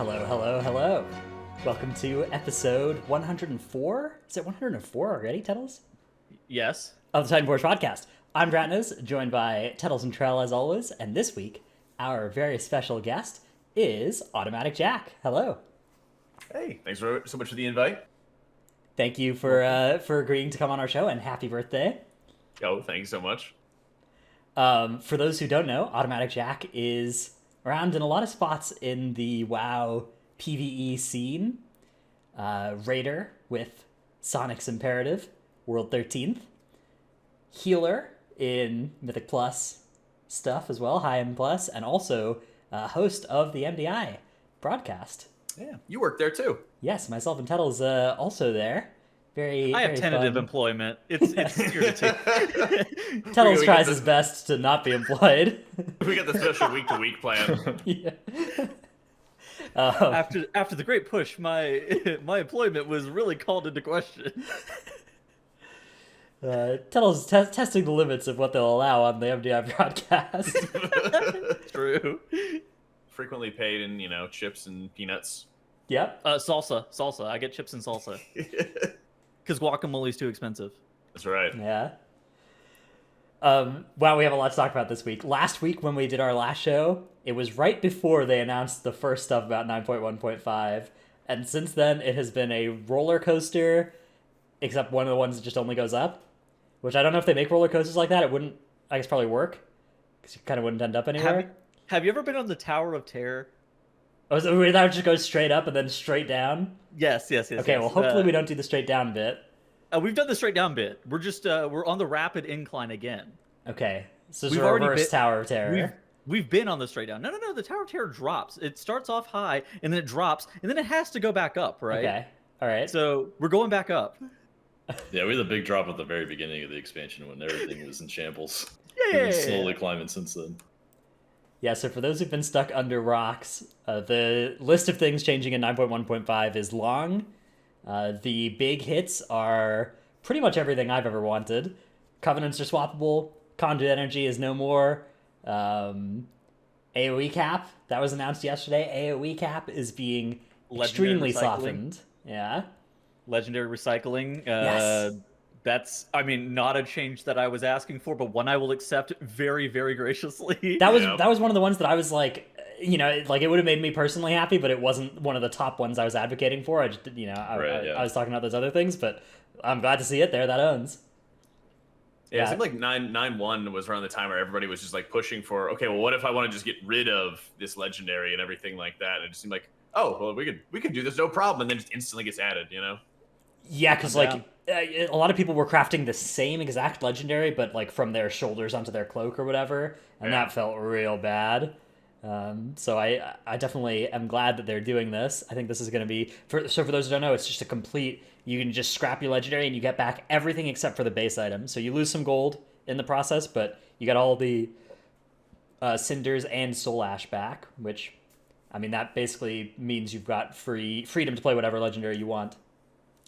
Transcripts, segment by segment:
Hello, hello, hello. Welcome to episode 104. Is it 104 already, Tettles? Yes. Of the Titanforge podcast. I'm Dratnos, joined by Tettles and Trell as always, and this week, our very special guest is Automaticjak. Hello. Hey, thanks so much for the invite. Thank you for agreeing to come on our show, and happy birthday. Oh, thanks so much. For those who don't know, Automaticjak is around in a lot of spots in the WoW PvE scene. Raider with Sonic's Imperative, World 13th. Healer in Mythic Plus stuff as well, High M Plus, and also host of the MDI broadcast. Yeah, you work there too. Yes, myself and Tettle's also there. I have tentative employment. It's here to take. Tettles tries his best to not be employed. We got the special week-to-week plan. Yeah. After the great push, my employment was really called into question. Tettle's testing the limits of what they'll allow on the MDI broadcast. True. Frequently paid in, chips and peanuts. Yep. Salsa. I get chips and salsa. Because guacamole's too expensive. That's right. Yeah. Wow, we have a lot to talk about this week. Last week when we did our last show, it was right before they announced the first stuff about 9.1.5. And since then, it has been a roller coaster, except one of the ones that just only goes up. Which I don't know if they make roller coasters like that. It wouldn't, I guess, probably work. Because you kind of wouldn't end up anywhere. Have you ever been on the Tower of Terror? Oh, so that would just go straight up and then straight down? Yes. Okay, well, hopefully we don't do the straight down bit. We've done the straight down bit. We're just we're on the rapid incline again. Okay, so it's a reverse Tower of Terror. We've been on the straight down. No. The Tower of Terror drops. It starts off high and then it drops and then it has to go back up, right? Okay, all right. So we're going back up. Yeah, we had a big drop at the very beginning of the expansion when everything was in shambles. Yeah. We've been slowly climbing since then. Yeah, so for those who've been stuck under rocks, the list of things changing in 9.1.5 is long. The big hits are pretty much everything I've ever wanted. Covenants are swappable. Conduit energy is no more. AoE cap, that was announced yesterday. AoE cap is being extremely softened. Yeah. Legendary recycling. Yes. That's, not a change that I was asking for, but one I will accept very, very graciously. That was one of the ones that I was like, it would have made me personally happy, but it wasn't one of the top ones I was advocating for. I just, I was talking about those other things, but I'm glad to see it there. That owns. Yeah, it seemed like 9.1 was around the time where everybody was just like pushing for, okay, well, what if I want to just get rid of this legendary and everything like that? And it just seemed like, oh, well, we could do this no problem, and then just instantly gets added, Yeah, because a lot of people were crafting the same exact legendary, but like from their shoulders onto their cloak or whatever, and that felt real bad. So I definitely am glad that they're doing this. I think this is going to be for those who don't know, it's just a complete. You can just scrap your legendary and you get back everything except for the base item. So you lose some gold in the process, but you get all the cinders and soul ash back, which that basically means you've got freedom to play whatever legendary you want.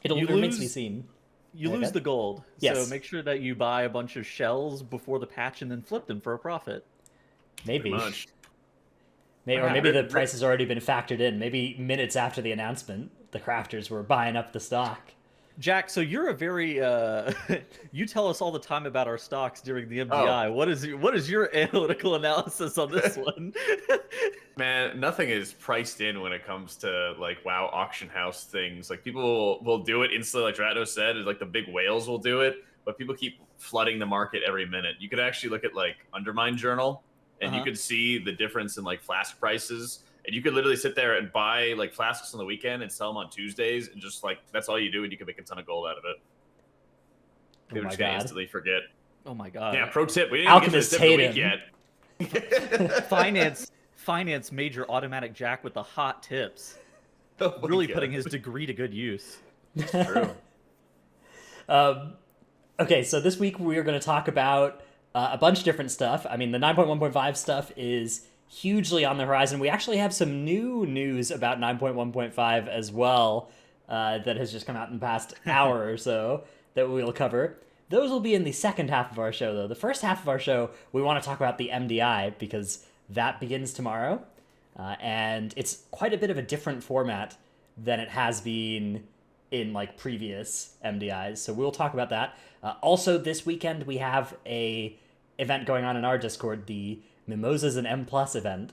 It remains to be seen. You lose the gold, yes. So make sure that you buy a bunch of shells before the patch and then flip them for a profit. Maybe. Maybe the price has already been factored in. Maybe minutes after the announcement, the crafters were buying up the stock. Jack, so you're a very you tell us all the time about our stocks during the MDI. Oh. What is your analytical analysis on this one? Man, nothing is priced in when it comes to like WoW auction house things. Like people will do it instantly, like Dratno said, like the big whales will do it, but people keep flooding the market every minute. You could actually look at like Undermine Journal and you could see the difference in like flask prices. And you could literally sit there and buy like flasks on the weekend and sell them on Tuesdays, and just like that's all you do, and you can make a ton of gold out of it. People just gonna instantly forget. Oh my god! Yeah, pro tip: we didn't Alchemist get to the tip of the week yet. Finance major Automaticjak with the hot tips, really putting his degree to good use. True. Okay, so this week we are going to talk about a bunch of different stuff. The 9.1.5 stuff is hugely on the horizon. We actually have some new news about 9.1.5 as well that has just come out in the past hour or so that we'll cover. Those will be in the second half of our show, though. The first half of our show, we want to talk about the MDI because that begins tomorrow. and it's quite a bit of a different format than it has been in like previous MDIs. So we'll talk about that. Also, this weekend we have a event going on in our Discord, the Mimosas and M Plus event,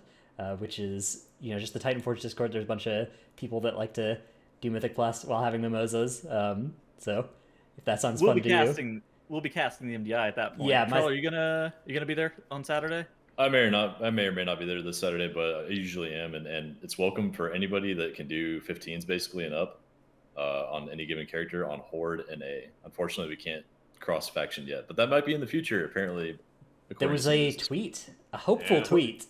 which is just the Titanforge Discord. There's a bunch of people that like to do Mythic Plus while having mimosas. So if that sounds fun to you, we'll be casting the MDI at that point. Yeah, Charles, are you gonna be there on Saturday? I may or may not be there this Saturday, but I usually am, and it's welcome for anybody that can do 15s basically and up on any given character on Horde and A. Unfortunately, we can't cross faction yet, but that might be in the future. Apparently, there was a tweet, a hopeful tweet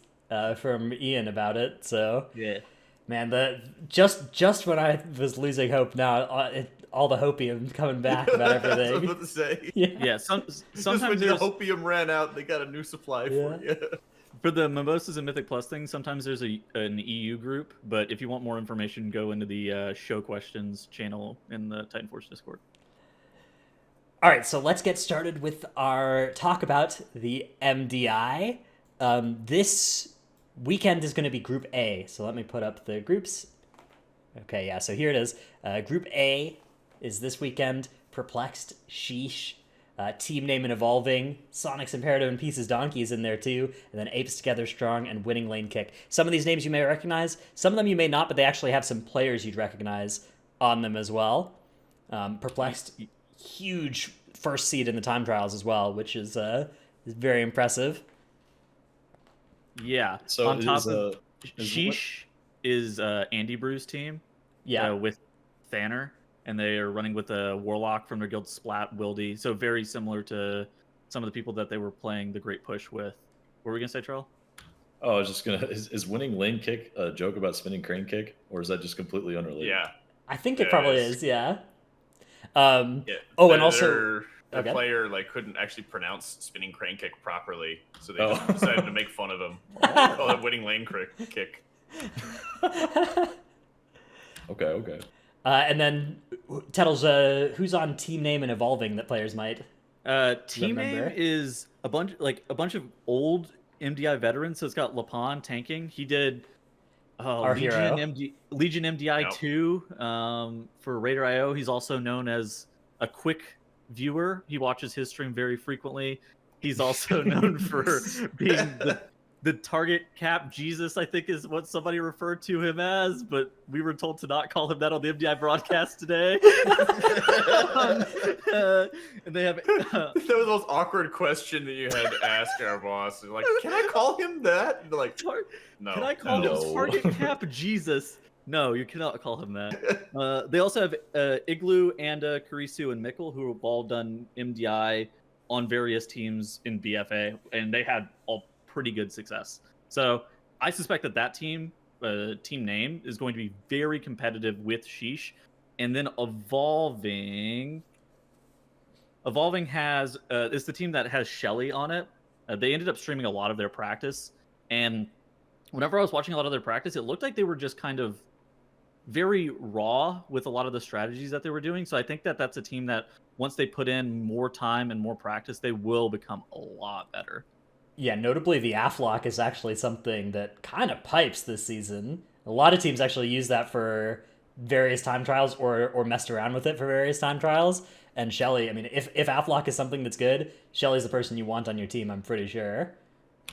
from Ian about it. So yeah, man, just when I was losing hope, now all the hopium coming back about everything. That's what I was about to say. Yeah. Sometimes when the hopium ran out, they got a new supply for you. For the Mimosas and Mythic Plus thing, sometimes there's an EU group, but if you want more information, go into the show questions channel in the Titanforge Discord. All right, so let's get started with our talk about the MDI. This weekend is going to be Group A, so let me put up the groups. Okay, yeah, so here it is. Group A is this weekend. Perplexed, Sheesh, Team Name and Evolving, Sonic's Imperative and Pieces Donkey is in there too, and then Apes Together Strong and Winning Lane Kick. Some of these names you may recognize, some of them you may not, but they actually have some players you'd recognize on them as well. Perplexed, huge first seed in the time trials as well, which is very impressive. Yeah. So on top of Sheesh is Andy Brew's team. Yeah. With Thanner, and they are running with a Warlock from their guild, Splat, Wildy. So very similar to some of the people that they were playing the Great Push with. What were we gonna say, Charles? Oh, I was just gonna. Is Winning Lane Kick a joke about spinning crane kick, or is that just completely unrelated? Yeah. I think it probably is. Yeah. Yeah. Oh, and also the player couldn't actually pronounce spinning crane kick properly, so they just decided to make fun of him. Call it winning lane kick. Okay. And then Tettles, who's on Team Name and Evolving that players might Team Name is a bunch of old MDI veterans. So it's got Lapon tanking. He did our Legion hero. Legion MDI 2 for Raider IO. He's also known as a quick viewer. He watches his stream very frequently. He's also known for being the target cap Jesus, I think is what somebody referred to him as, but we were told to not call him that on the MDI broadcast today. And they have that was the most awkward question that you had to ask our boss. Like, can I call him that? And they're like, no. Can I call him target cap Jesus? No, you cannot call him that. They also have Igloo and Karisu and Mikkel, who have all done MDI on various teams in BFA, and they had all pretty good success. So I suspect that team name is going to be very competitive with Sheesh. And then Evolving has is the team that has Shelly on it. They ended up streaming a lot of their practice, and whenever I was watching a lot of their practice, it looked like they were just kind of very raw with a lot of the strategies that they were doing. So I think that that's a team that once they put in more time and more practice, they will become a lot better. Yeah, notably the Aflock is actually something that kind of pipes this season. A lot of teams actually use that for various time trials or messed around with it for various time trials. And Shelly, I mean, if Aflock is something that's good, Shelly's the person you want on your team, I'm pretty sure.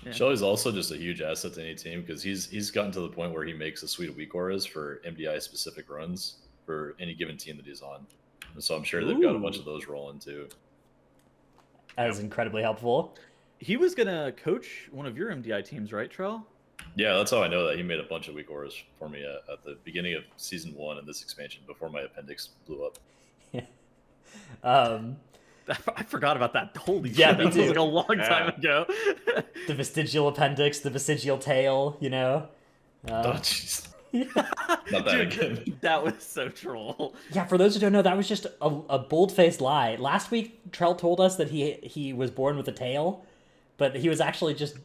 Yeah. Shelly's also just a huge asset to any team because he's gotten to the point where he makes a suite of weak auras for MDI specific runs for any given team that he's on. And so I'm sure they've got a bunch of those rolling too. That is incredibly helpful. He was gonna coach one of your MDI teams, right, Trell? Yeah, that's how I know that. He made a bunch of weak auras for me at the beginning of season 1 in this expansion before my appendix blew up. Yeah. I forgot about that. Holy yeah, shit, me that too. was like a long time ago. The vestigial appendix, the vestigial tail, you know. Oh jeez. Not that again. That was so troll. Yeah, for those who don't know, that was just a bold-faced lie. Last week, Trell told us that he was born with a tail, but he was actually just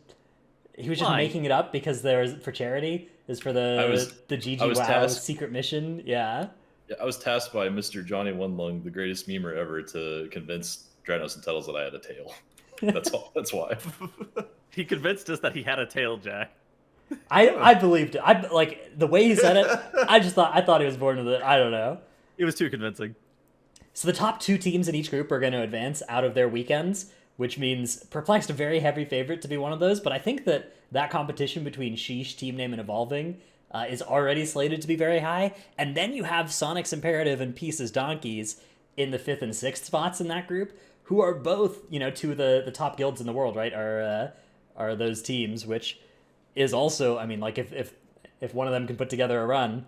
making it up because there was for charity. Is for the GG WoW secret mission. Yeah. Yeah, I was tasked by Mr. Johnny One Lung, the greatest memer ever, to convince Dranos and Tuttles that I had a tail. That's all. That's why. He convinced us that he had a tail, Jack. I believed it. I like the way he said it. I thought he was born with it. I don't know. It was too convincing. So the top 2 teams in each group are going to advance out of their weekends, which means Perplexed a very heavy favorite to be one of those. But I think that competition between Sheesh, Team Name, and Evolving is already slated to be very high. And then you have Sonic's Imperative and Pieces Donkeys in the 5th and 6th spots in that group, who are both, 2 of the top guilds in the world, right? Are those teams, which is also, I mean, like if one of them can put together a run,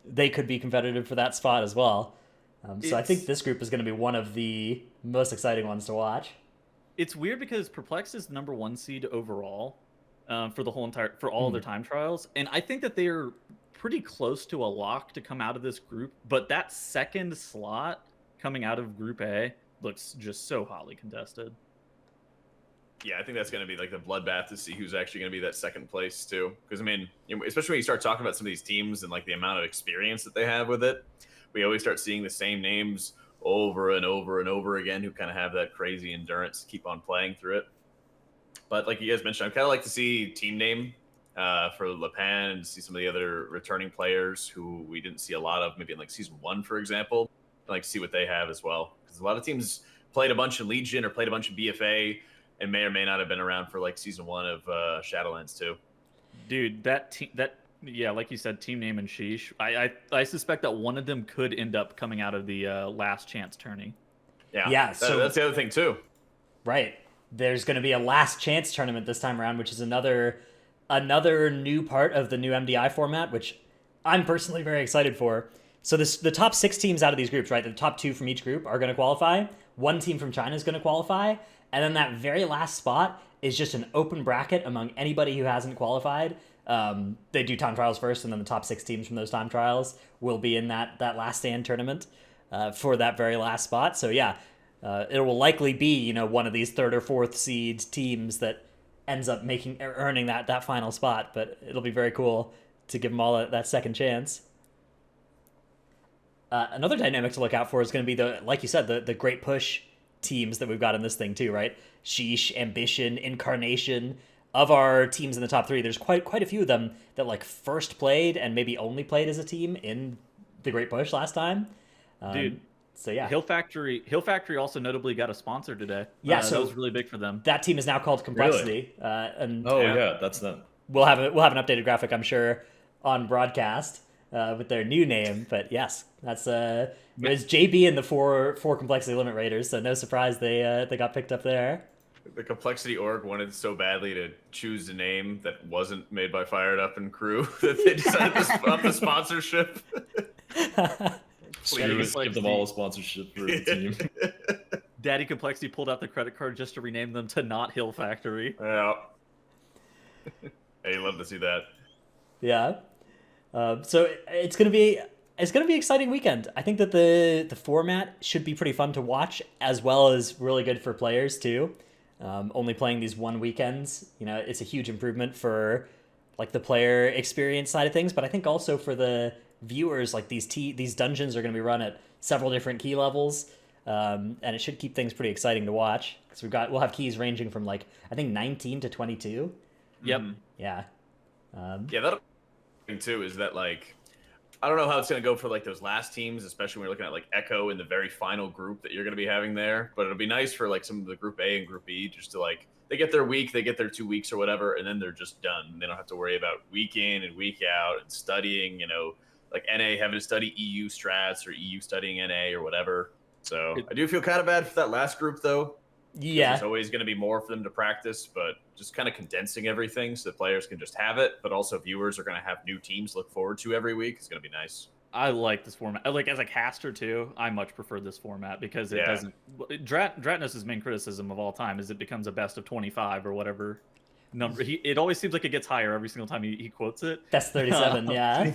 they could be competitive for that spot as well. So I think this group is going to be one of the most exciting ones to watch. It's weird because Perplex is the number 1 seed overall for all their time trials, and I think that they're pretty close to a lock to come out of this group. But that second slot coming out of Group A looks just so hotly contested. Yeah, I think that's going to be like the bloodbath to see who's actually going to be that second place too. Because I mean, especially when you start talking about some of these teams and like the amount of experience that they have with it, we always start seeing the same names over and over and over again who kind of have that crazy endurance to keep on playing through it. But like you guys mentioned, I'd kind of like to see Team Name for Lepan and see some of the other returning players who we didn't see a lot of, maybe in like Season 1, for example. I'd like to see what they have as well. Because a lot of teams played a bunch in Legion or played a bunch in BFA and may or may not have been around for like Season 1 of Shadowlands too. Dude, yeah, like you said, Team Name and Sheesh. I suspect that one of them could end up coming out of the last chance tourney. Yeah. So that's the other thing too. Right. There's going to be a last chance tournament this time around, which is another new part of the new MDI format, which I'm personally very excited for. So the top 6 teams out of these groups, right? The top 2 from each group are going to qualify. 1 team from China is going to qualify. And then that very last spot is just an open bracket among anybody who hasn't qualified. They do time trials first, and then the top 6 teams from those time trials will be in that last stand tournament for that very last spot. So yeah, it will likely be one of these 3rd or 4th seed teams that ends up earning that final spot. But it'll be very cool to give them all that second chance. Another dynamic to look out for is going to be like you said, the great push teams that we've got in this thing too, right? Sheesh, Ambition, Incarnation. Of our teams in the top 3, there's quite a few of them that like first played and maybe only played as a team in the Great Push last time. Dude. So yeah. Hill Factory also notably got a sponsor today. Yeah, so that was really big for them. That team is now called Complexity. Really? That's them. We'll have an updated graphic, I'm sure, on broadcast with their new name. But yes, that's it was JB and the four Complexity Limit Raiders. So no surprise they got picked up there. The Complexity org wanted so badly to choose a name that wasn't made by Fired Up and crew that they decided to up the sponsorship. Please give them all a sponsorship for the team. Daddy Complexity pulled out the credit card just to rename them to not Hill Factory. Yeah. Hey, love to see that. Yeah. So it's gonna be an exciting weekend. I think that the format should be pretty fun to watch, as well as really good for players too. Only playing these 1 weekends, it's a huge improvement for like the player experience side of things, but I think also for the viewers, like these dungeons are going to be run at several different key levels, and it should keep things pretty exciting to watch because we'll have keys ranging from like I think 19 to 22. Yep. Yeah. Yeah, that thing too is that like I don't know how it's going to go for like those last teams, especially when you're looking at like Echo in the very final group that you're going to be having there. But it'll be nice for like some of the Group A and Group B just to like they get their week, they get their 2 weeks or whatever, and then they're just done. They don't have to worry about week in and week out and studying, like NA having to study EU strats or EU studying NA or whatever. So I do feel kind of bad for that last group though. Yeah. There's always going to be more for them to practice, but just kind of condensing everything so that players can just have it, but also viewers are going to have new teams to look forward to every week. It's going to be nice. I like this format. Like as a caster too, I much prefer this format because it doesn't. Dratnos' main criticism of all time is it becomes a best of 25 or whatever number. It always seems like it gets higher every single time he quotes it. That's 37. Yeah.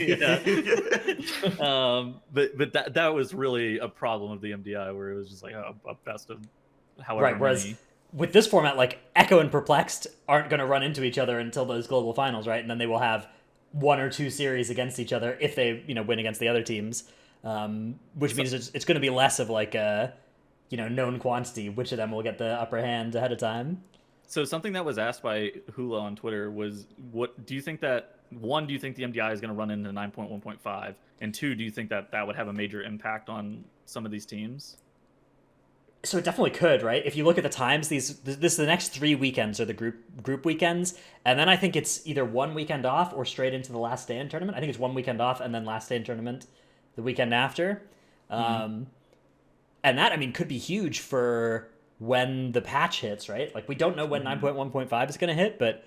But that was really a problem of the MDI where it was just like a best of however right. Whereas many. With this format, like Echo and Perplexed aren't going to run into each other until those global finals, right? And then they will have 1 or 2 series against each other if they win against the other teams, which means it's going to be less of like a known quantity which of them will get the upper hand ahead of time. So something that was asked by Hula on Twitter was, what do you think that, one, do you think the MDI is going to run into 9.1.5? And two, do you think that that would have a major impact on some of these teams? So it definitely could, right? If you look at the times, the next 3 weekends are the group weekends, and then I think it's either one weekend off or straight into the last day in tournament. I think it's one weekend off and then last day in tournament the weekend after. And that, I mean, could be huge for when the patch hits, right? Like, we don't know when 9.1.5 is going to hit, but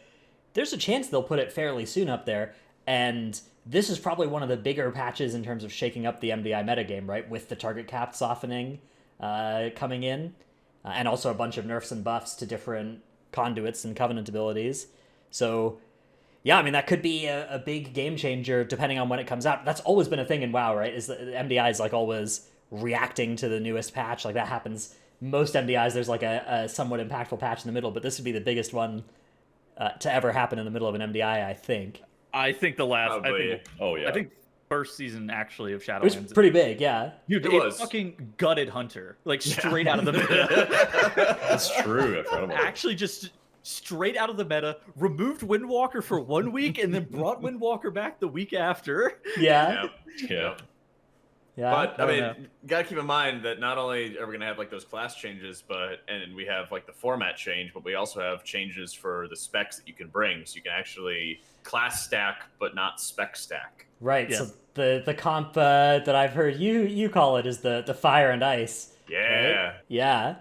there's a chance they'll put it fairly soon up there. And this is probably one of the bigger patches in terms of shaking up the MDI metagame, right? With the target cap softening coming in, and also a bunch of nerfs and buffs to different conduits and covenant abilities. So, yeah, I mean, that could be a big game changer depending on when it comes out. That's always been a thing in WoW, right? Is that MDI is like always reacting to the newest patch. Like, that happens. Most MDIs, there's like a somewhat impactful patch in the middle, but this would be the biggest one to ever happen in the middle of an MDI, I think. I think the last. Probably. I think first season actually of Shadowlands. It was pretty big, yeah. Dude, It it was. fucking gutted Hunter, like straight out of the meta. That's true. I forgot about that. Actually, just straight out of the meta, removed Windwalker for 1 week, and then brought Windwalker back the week after. Yeah. Yeah. Yeah. But I Oh, mean, no. gotta keep in mind that not only are we gonna have like those class changes, and we have like the format change, but we also have changes for the specs that you can bring. So you can actually class stack, but not spec stack. Right, Yeah. so the comp that I've heard you call it is the fire and ice. Yeah. Right? Yeah.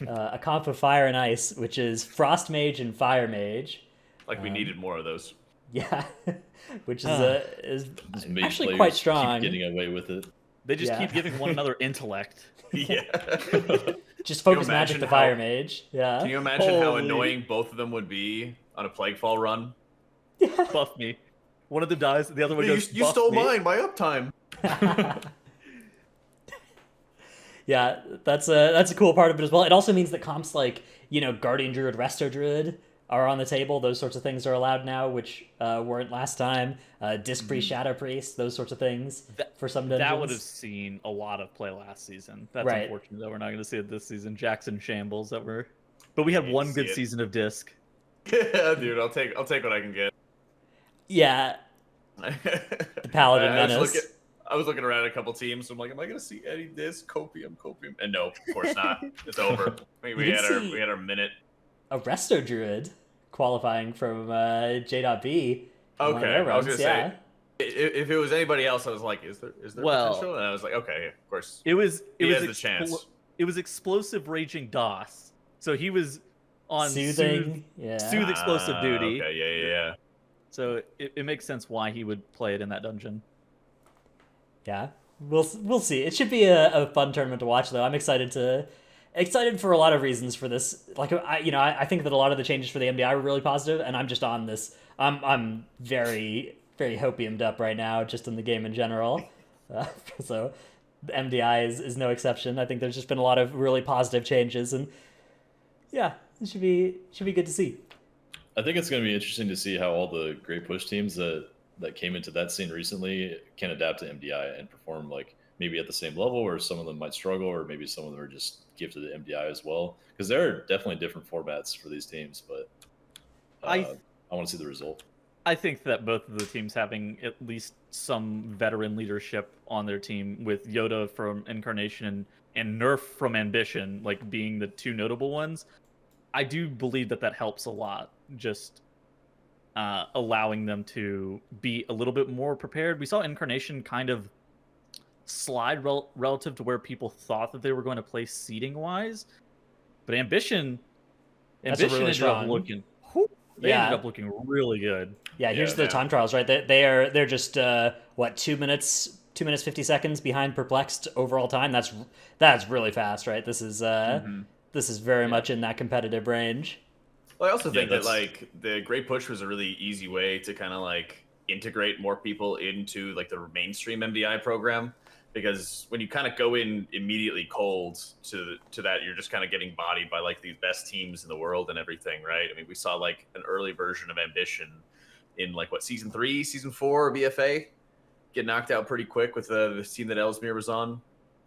A comp of fire and ice, which is Frost Mage and Fire Mage. Like we needed more of those. Yeah. Which is Just mage actually players quite keep strong. getting away with it. They just Yeah. keep giving one another intellect. Yeah. Just focus Can you magic imagine the how- Fire Mage. Yeah. Can you imagine how Holy- annoying both of them would be on a Plaguefall run? Buff me. One of them dies, the other one You, goes. you "Buff stole me." mine by uptime. Yeah, that's a cool part of it as well. It also means that comps like, Guardian Druid, Resto Druid are on the table. Those sorts of things are allowed now, which weren't last time. Disc Priest, Shadow Priest, those sorts of things for some dungeons. That would have seen a lot of play last season. That's Right. unfortunate that we're not going to see it this season. Jackson Shambles that were, but we had Hate one to good see it. season of Disc. Yeah, dude, I'll take what I can get. Yeah, the Paladin Menace. I was looking around at a couple teams. So I'm like, am I gonna see any disc copium? And no, of course not. It's over. We You had can see- our minute. A Resto Druid qualifying from J.B. in one of Okay, their I was runs, gonna yeah. say if it was anybody else, I was like, is there Well, potential? And I was like, okay, of course. It was He has the chance. It was explosive raging DOS. So he was on Soothing, yeah. soothe explosive Ah, duty. Okay, yeah. So it makes sense why he would play it in that dungeon. Yeah, we'll see. It should be a fun tournament to watch, though. I'm excited for a lot of reasons for this. Like, I think that a lot of the changes for the MDI were really positive, and I'm just on this. I'm very, very hopiumed up right now, just in the game in general. So the MDI is no exception. I think there's just been a lot of really positive changes, and yeah, it should be good to see. I think it's going to be interesting to see how all the great push teams that came into that scene recently can adapt to MDI and perform like maybe at the same level, or some of them might struggle, or maybe some of them are just gifted to MDI as well. Because there are definitely different formats for these teams, but I want to see the result. I think that both of the teams having at least some veteran leadership on their team, with Yoda from Incarnation and Nerf from Ambition, like being the two notable ones, I do believe that helps a lot. Just allowing them to be a little bit more prepared. We saw Incarnation kind of slide relative to where people thought that they were going to play seeding wise, but Ambition That's a really ended strong- up looking. They Yeah. ended up looking really good. Yeah, here's Yeah, the yeah. time trials, right? They're just 2 minutes 50 seconds behind Perplexed overall time. That's really fast, right? This is this is very much in that competitive range. Well, I also Yeah, think that that's- like the Great Push was a really easy way to kind of like integrate more people into like the mainstream MDI program, because when you kind of go in immediately cold to that, you're just kind of getting bodied by like these best teams in the world and everything, right? I mean, we saw like an early version of Ambition in like season 3, season 4 BFA get knocked out pretty quick with the team that Ellesmere was on.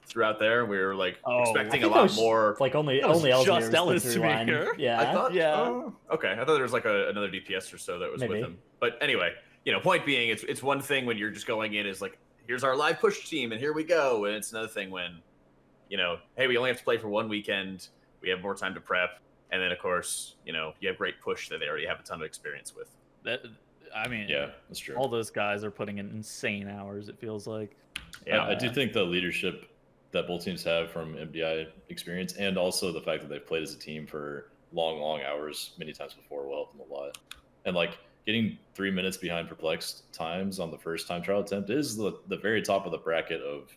throughout there. We were like Oh, expecting I a think that lot was more. like only That was Ellesmere just was Ellis the through line. Maker. Yeah, I thought, Yeah. oh, okay. I thought there was like another DPS or so that was with Maybe. him. But anyway, point being, it's one thing when you're just going in as like, here's our live push team, and here we go, and it's another thing when, hey, we only have to play for one weekend. We have more time to prep, and then of course, you have great push that they already have a ton of experience with. Yeah, that's true. All those guys are putting in insane hours, it feels like. Yeah, I do think the leadership that both teams have from MDI experience, and also the fact that they've played as a team for long hours many times before, will help them a lot. And like getting 3 minutes behind perplexed times on the first time trial attempt is the very top of the bracket of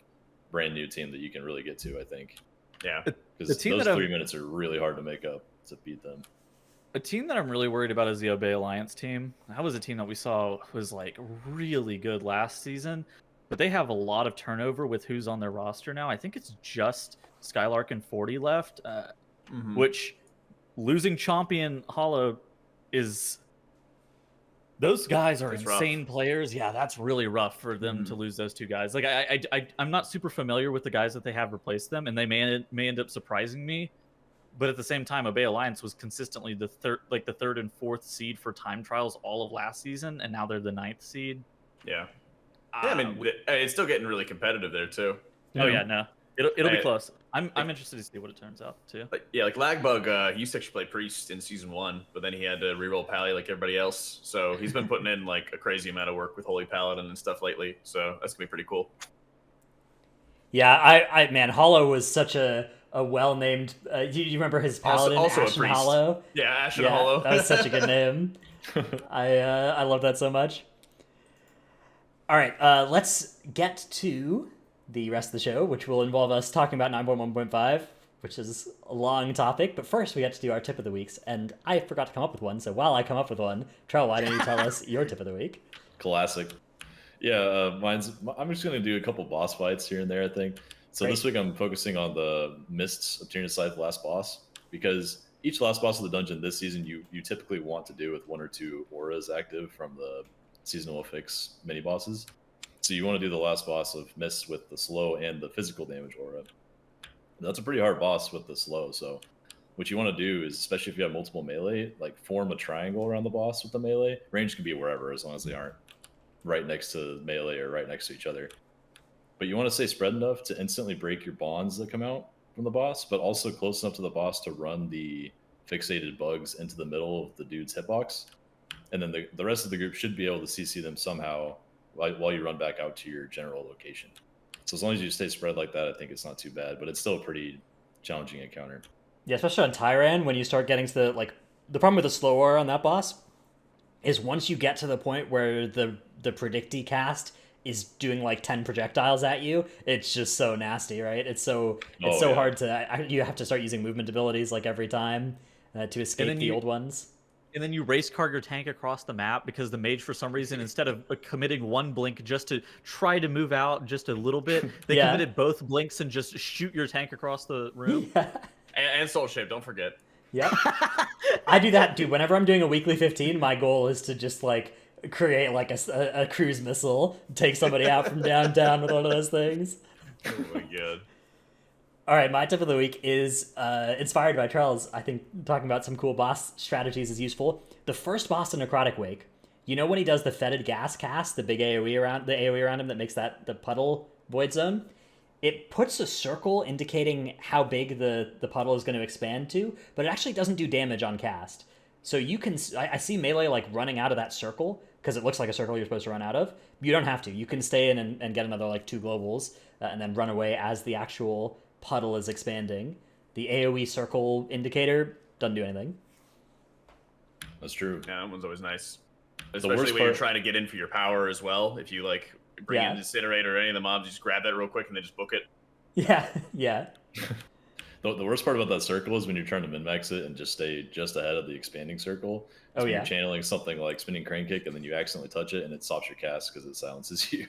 brand new team that you can really get to, I think. Yeah, because those 3 minutes are really hard to make up to beat them. A team that I'm really worried about is the Obey Alliance team. That was a team that we saw was like really good last season, but they have a lot of turnover with who's on their roster now. I think it's just Skylark and 40 left, which losing Champion Hollow is... Those guys are insane players. Yeah, that's really rough for them to lose those two guys. Like I'm not super familiar with the guys that they have replaced them, and they may end up surprising me. But at the same time, Obey Alliance was consistently the third and fourth seed for time trials all of last season, and now they're the 9th seed. Yeah. Yeah, I mean, it's still getting really competitive there too. Oh yeah, no, it'll be close. I'm interested to see what it turns out too. Like Lagbug, he used to actually play Priest in season 1, but then he had to reroll Pally like everybody else. So he's been putting in like a crazy amount of work with Holy Paladin and stuff lately. So that's gonna be pretty cool. Yeah, man, Hollow was such a well-named. You remember his paladin, also a Ashen priest. Hollow? Yeah, Ashen Hollow. That was such a good name. I love that so much. All right, let's get to the rest of the show, which will involve us talking about 9.1.5, which is a long topic. But first, we have to do our tip of the weeks, and I forgot to come up with one. So while I come up with one, Trell, why don't you tell us your tip of the week? Classic. Yeah, I'm just gonna do a couple boss fights here and there, I think. So This week I'm focusing on the Mists of Tyrannus Scythe last boss, because each last boss of the dungeon this season you typically want to do with 1 or 2 auras active from the seasonal fix mini bosses. So you want to do the last boss of Mists with the slow and the physical damage aura. That's a pretty hard boss with the slow, so what you want to do is, especially if you have multiple melee, like form a triangle around the boss with the melee. Range can be wherever, as long as they aren't right next to melee or right next to each other. But you want to stay spread enough to instantly break your bonds that come out from the boss, but also close enough to the boss to run the fixated bugs into the middle of the dude's hitbox. And then the rest of the group should be able to CC them somehow while you run back out to your general location. So as long as you stay spread like that, I think it's not too bad, but it's still a pretty challenging encounter. Yeah, especially on Tyran, when you start getting to the problem with the slow aura on that boss is once you get to the point where the predicty cast is doing like 10 projectiles at you, it's just so nasty, right? It's so hard to you have to start using movement abilities like every time to escape the old ones. And then you race car your tank across the map because the mage, for some reason, instead of committing one blink just to try to move out just a little bit, they committed both blinks and just shoot your tank across the room. Yeah. And Soul Shape, don't forget. Yep. I do that, dude. Whenever I'm doing a weekly 15, my goal is to just like create like a cruise missile, take somebody out from downtown with one of those things. Oh my god. All right, my tip of the week is inspired by Charles. I think talking about some cool boss strategies is useful. The first boss in Necrotic Wake, you know when he does the fetid gas cast, the big AoE around him that makes the puddle void zone? It puts a circle indicating how big the puddle is going to expand to, but it actually doesn't do damage on cast. So you can, I see melee like running out of that circle because it looks like a circle you're supposed to run out of. You don't have to. You can stay in and get another like 2 globals and then run away as the actual puddle is expanding. The AoE circle indicator doesn't do anything. That's true. Yeah, that one's always nice. Especially when you're trying to get in for your power as well. If you like bring in Incinerator or any of the mobs, you just grab that real quick and then just book it. Yeah, yeah. The worst part about that circle is when you're trying to min-max it and just stay just ahead of the expanding circle. So you're channeling something like Spinning Crane Kick and then you accidentally touch it and it stops your cast because it silences you.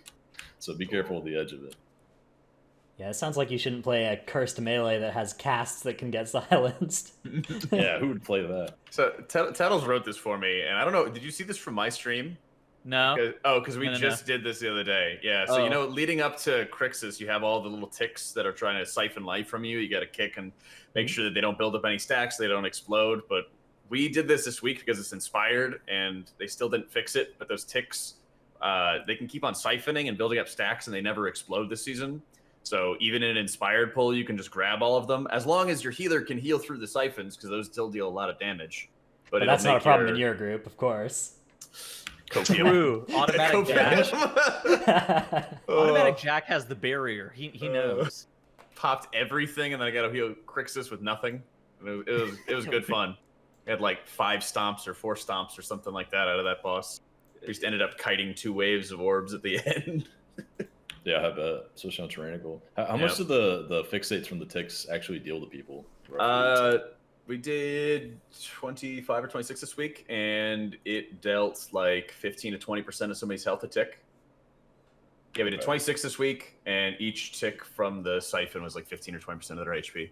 So be careful with the edge of it. Yeah, it sounds like you shouldn't play a cursed melee that has casts that can get silenced. Yeah, who would play that? So Tattles wrote this for me, and I don't know, did you see this from my stream? No. Because we No. just did this the other day. Yeah, so leading up to Crixus, you have all the little ticks that are trying to siphon life from you. You got to kick and make sure that they don't build up any stacks, they don't explode. But we did this week because it's inspired, and they still didn't fix it. But those ticks, they can keep on siphoning and building up stacks, and they never explode this season. So even in an inspired pull, you can just grab all of them, as long as your healer can heal through the siphons, because those still deal a lot of damage. But that's not a problem in your group, of course. True. Automatic Jack. Automatic Jack has the barrier. He knows. Popped everything, and then I got to heal Crixus with nothing. It was good fun. We had like 5 stomps or 4 stomps or something like that out of that boss. We just ended up kiting 2 waves of orbs at the end. Yeah, I bet, especially on Tyrannical. How much do the fixates from the ticks actually deal to people? We did 25 or 26 this week, and it dealt like 15 to 20% of somebody's health a tick. Yeah, we did 26 this week, and each tick from the siphon was like 15 or 20% of their HP.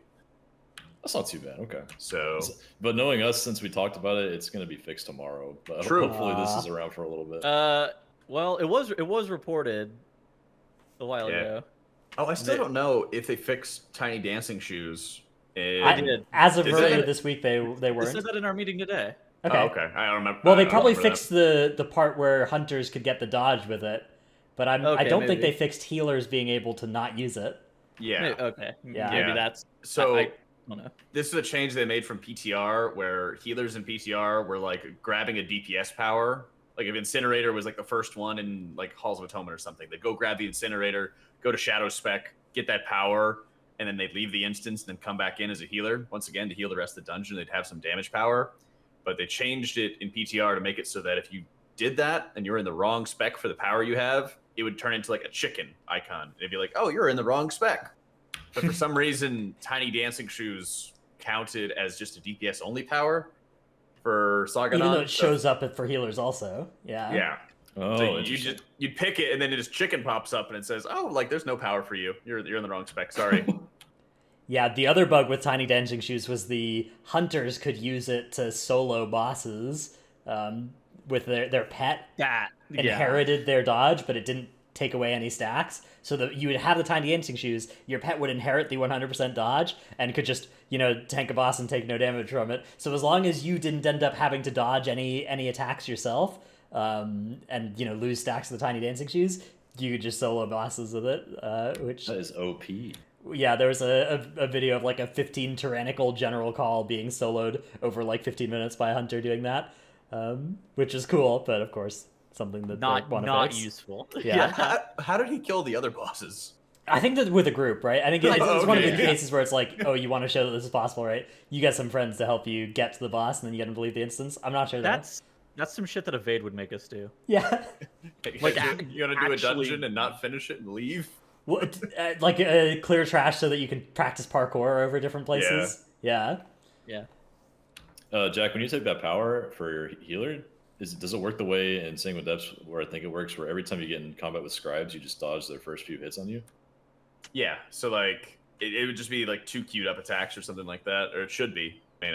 That's not too bad. Okay. So, but knowing us, since we talked about it, it's going to be fixed tomorrow. But True. Hopefully, this is around for a little bit. Well, it was reported a while ago. Oh, I still don't know if they fixed Tiny Dancing Shoes. As of earlier this week, they weren't. They said that in our meeting today. Okay. Oh, okay. I don't remember. Well, they probably fixed the part where hunters could get the dodge with it, but I don't think they fixed healers being able to not use it. Yeah. Okay. Yeah. Maybe that's so. I don't know. This is a change they made from PTR, where healers in PTR were like grabbing a DPS power. Like if Incinerator was like the first one in like Halls of Atonement or something, they'd go grab the Incinerator, go to Shadow Spec, get that power, and then they'd leave the instance and then come back in as a healer once again to heal the rest of the dungeon. They'd have some damage power, but they changed it in PTR to make it so that if you did that and you're in the wrong spec for the power you have, it would turn into like a chicken icon. It'd be like, oh, you're in the wrong spec. But for some reason, Tiny Dancing Shoes counted as just a DPS only power for Sagadon. Even though it shows up for healers also. Yeah. Yeah. Oh, so you'd pick it, and then it just chicken pops up, and it says, "Oh, like there's no power for you. You're in the wrong spec. Sorry." Yeah, the other bug with Tiny Dancing Shoes was the hunters could use it to solo bosses with their pet inherited their dodge, but it didn't take away any stacks. So that you would have the Tiny Dancing Shoes, your pet would inherit the 100% dodge and could just, tank a boss and take no damage from it. So as long as you didn't end up having to dodge any attacks yourself, and lose stacks of the Tiny Dancing Shoes, you could just solo bosses with it, which that is OP. Yeah, there was a video of like a 15 tyrannical general call being soloed over like 15 minutes by a hunter doing that, which is cool, but of course something that not useful. Yeah. How did he kill the other bosses? I think that with a group, right? I think it's one of the cases where it's like, oh, you want to show that this is possible, right? You get some friends to help you get to the boss, and then you get them to leave the instance. I'm not sure That's some shit that Evade would make us do. Yeah. Like, you gonna do a dungeon and not finish it and leave? What, like clear trash so that you can practice parkour over different places? Yeah. Jack, when you take that power for your healer, does it work the way in Sing with Depths where I think it works, where every time you get in combat with scribes, you just dodge their first few hits on you? Yeah, so like it would just be like 2 queued up attacks or something like that, or it should be. I mean,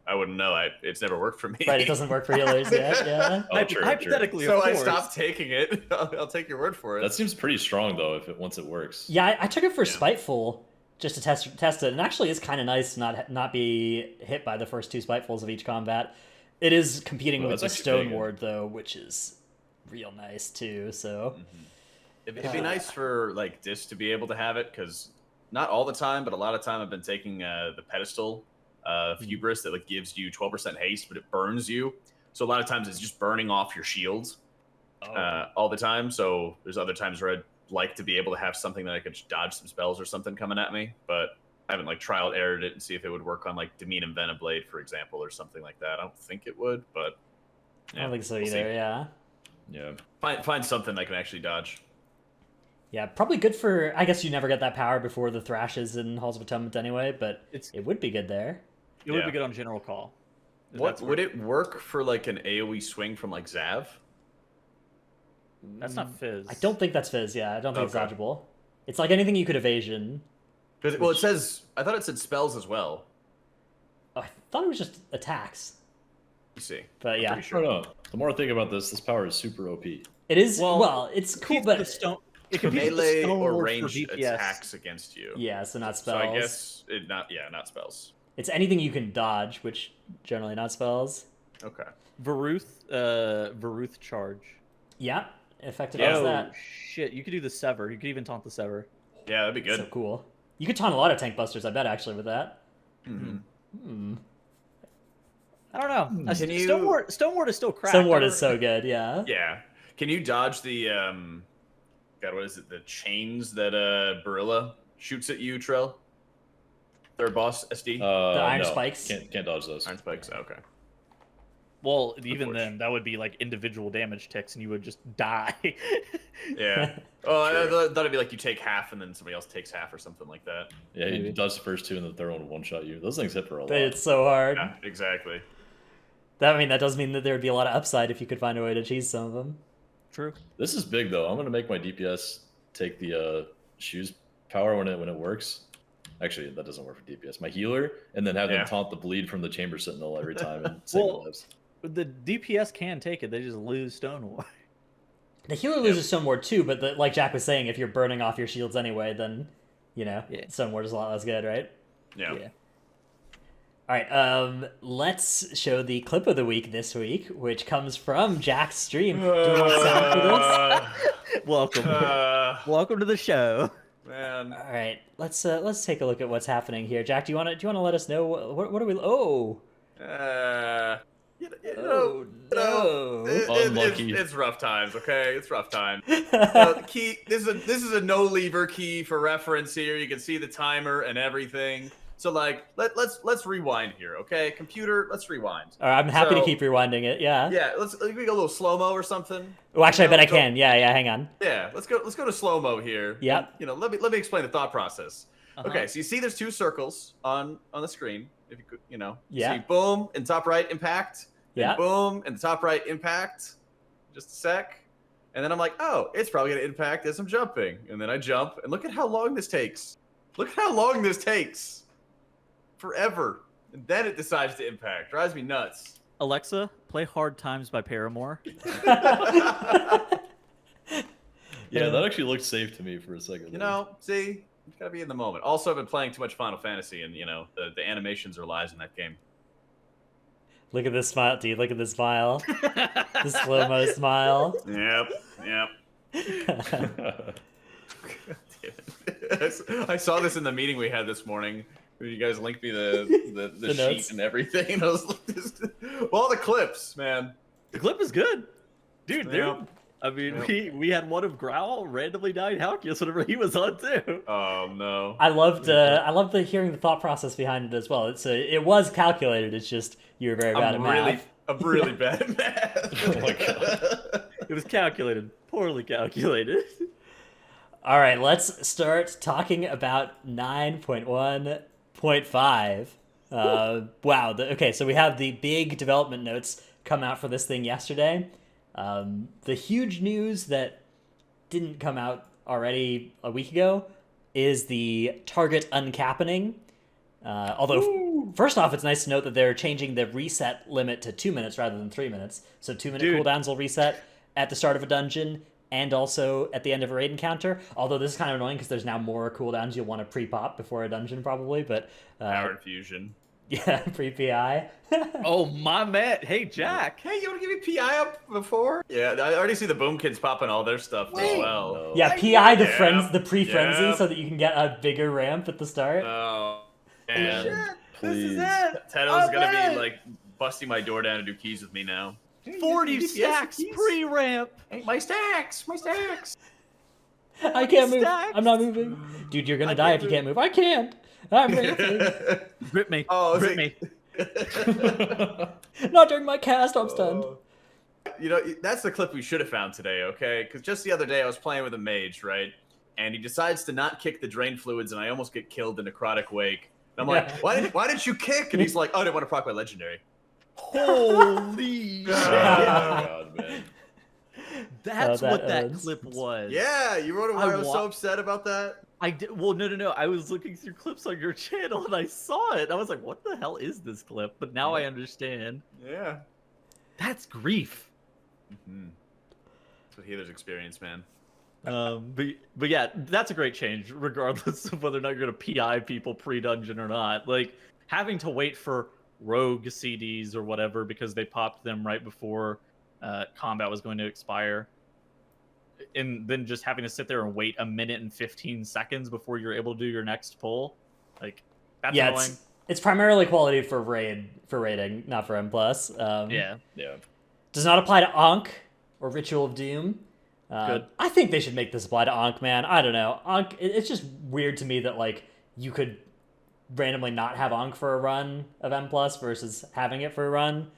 I wouldn't know. It's never worked for me. Right, it doesn't work for healers yet. Yeah. Hypothetically, so of course. I stopped taking it. I'll take your word for it. That seems pretty strong though. Once it works. Yeah, I took it for Spiteful just to test it, and actually it's kind of nice to not be hit by the first 2 Spitefuls of each combat. It is competing with the Stone Ward though, which is real nice too. So it'd be nice for like Dis to be able to have it, because not all the time, but a lot of time I've been taking the pedestal. Hubris that like gives you 12% haste, but it burns you. So a lot of times it's just burning off your shields all the time. So there's other times where I'd like to be able to have something that I could dodge some spells or something coming at me, but I haven't like trial errored it and see if it would work on like Demean and Venoblade, for example, or something like that. I don't think it would, but I don't think so either. Yeah. Find something I can actually dodge. Yeah, probably good for. I guess you never get that power before the Thrashes in Halls of Atonement anyway, but it would be good there. It would be good on General Call. What would it work for like an AoE swing from like Zav? That's not Fizz. I don't think that's Fizz. Yeah, I don't think it's dodgeable. It's like anything you could evasion. Well, it says. I thought it said spells as well. Oh, I thought it was just attacks. You see, but yeah. Pretty sure. The more I think about this power is super OP. It is. Well, it's cool, but it can be Melee Stone or Lord range for DPS. attacks against you. yeah, so not So spells. I guess not spells. It's anything you can dodge, which generally not spells. Okay. Varuth charge. Yeah, effective as that. Shit! You could do the sever. You could even taunt the sever. Yeah, that'd be good. So cool. You could taunt a lot of tank busters, I bet, actually, with that. Mm-hmm. I don't know. Can you- Stoneward is still cracked. Stoneward is so good, yeah. Yeah. Can you dodge the God, what is it? The chains that Barilla shoots at you, Trell? Their boss SD? The iron no, spikes? Can't dodge those. Iron spikes. Okay. Well, even Unfortunate. then, that would be like individual damage ticks, and you would just die. Yeah. Oh, I thought it'd be like you take half and then somebody else takes half or something like that. Yeah, Maybe. you dodge the first two and the third one will one-shot you. Those things hit for a lot. But it's so hard. Yeah, exactly. That does mean that there would be a lot of upside if you could find a way to cheese some of them. True. This is big though. I'm gonna make my DPS take the shoes power when it works. Actually, that doesn't work for DPS. My healer, and then have them taunt the bleed from the chamber sentinel every time and save Well, lives. The DPS can take it. They just lose Stoneward. The healer loses Stoneward too, but like Jack was saying, if you're burning off your shields anyway, then, Stoneward is a lot less good, right? Yeah. All right, let's show the clip of the week this week, which comes from Jack's stream. Do you want sound for this? Welcome. Welcome to the show. Man. All right, let's take a look at what's happening here. Jack, do you want to let us know what are we? Oh. Unlucky. It's rough times, okay? It's rough times. The key. This is a no lever key for reference here. You can see the timer and everything. So like, let's rewind here, okay? Computer, let's rewind. All right, I'm happy to So- keep rewinding it. Yeah. Yeah, let's go a little slow mo or something. Oh, actually, I bet I Go- can. Yeah. Hang on. Yeah, let's go to slow mo here. Yep. Let me explain the thought process. Uh-huh. Okay, so you see there's two circles on the screen. If you could, Yeah. see boom in top right impact. Yeah. And boom in the top right impact. Just a sec. And then I'm like, oh, it's probably gonna impact as I'm jumping. And then I jump, and look at how long this takes. Look at how long this takes. Forever. And then it decides to impact. Drives me nuts. Alexa, play Hard Times by Paramore. Yeah, that actually looked safe to me for a second. See, you gotta be in the moment. Also, I've been playing too much Final Fantasy, and the animations are lies in that game. Look at this smile, dude. Look at this smile. The slow-mo smile. Yep. I saw this in the meeting we had this morning. You guys linked me the The sheet notes. and everything. I was like, all the clips, man. The clip is good, dude. Yeah. I mean, we had one of Growl randomly dying Halkias whenever he was on too. Oh no. I loved the hearing the thought process behind it as well. It was calculated. It's just you were very bad at math. I'm really bad at math. Oh my god. It was calculated, poorly calculated. All right, let's start talking about 9.1.5. Wow. Okay, so we have the big development notes come out for this thing yesterday. The huge news that didn't come out already a week ago is the target uncapping. Although, first off, it's nice to note that they're changing the reset limit to 2 minutes rather than 3 minutes. So 2-minute Dude. cooldowns will reset at the start of a dungeon and also at the end of a raid encounter. Although this is kind of annoying because there's now more cooldowns you'll want to pre-pop before a dungeon probably. But Power infusion. yeah, pre-PI. Oh my man! Hey Jack. Hey, you want to give me PI up before? Yeah, I already see the Boom Kids popping all their stuff as well. No. Yeah, PI the Yeah. the pre-frenzy Yeah. so that you can get a bigger ramp at the start. Oh, Man, man. please. Teto's gonna be like busting my door down to do keys with me now. 40 stacks pre-ramp. Hey, my stacks. I can't move. stacks. I'm not moving. Dude, you're gonna die if you can't move. I can't. I'm ramping. Rip me. Oh, Rip see- me. Not during my cast. I'm stunned. That's the clip we should have found today, okay? Because just the other day I was playing with a mage, right? And he decides to not kick the drain fluids, and I almost get killed in necrotic wake. And I'm like, Yeah. why didn't you kick? And he's like, oh, I didn't want to proc my legendary. Holy Oh shit. god, man. That's Oh, that what that owns. clip was. Yeah, you wrote why I was wa- so upset about that? I did. Well, no. I was looking through clips on your channel and I saw it. I was like, "What the hell is this clip?" But now I understand. Yeah. That's grief. Mm-hmm. That's what healers experience, man. But yeah, that's a great change, regardless of whether or not you're gonna PI people pre-dungeon or not. Like having to wait for rogue CDs or whatever because they popped them right before combat was going to expire, and then just having to sit there and wait a minute and 15 seconds before you're able to do your next pull, like that's annoying. It's primarily quality for raiding, not for M+. Yeah. Does not apply to Ankh or Ritual of Doom. Good. I think they should make this apply to Ankh, man. I don't know. Ankh, it's just weird to me that like you could randomly not have Ankh for a run of M+ versus having it for a run,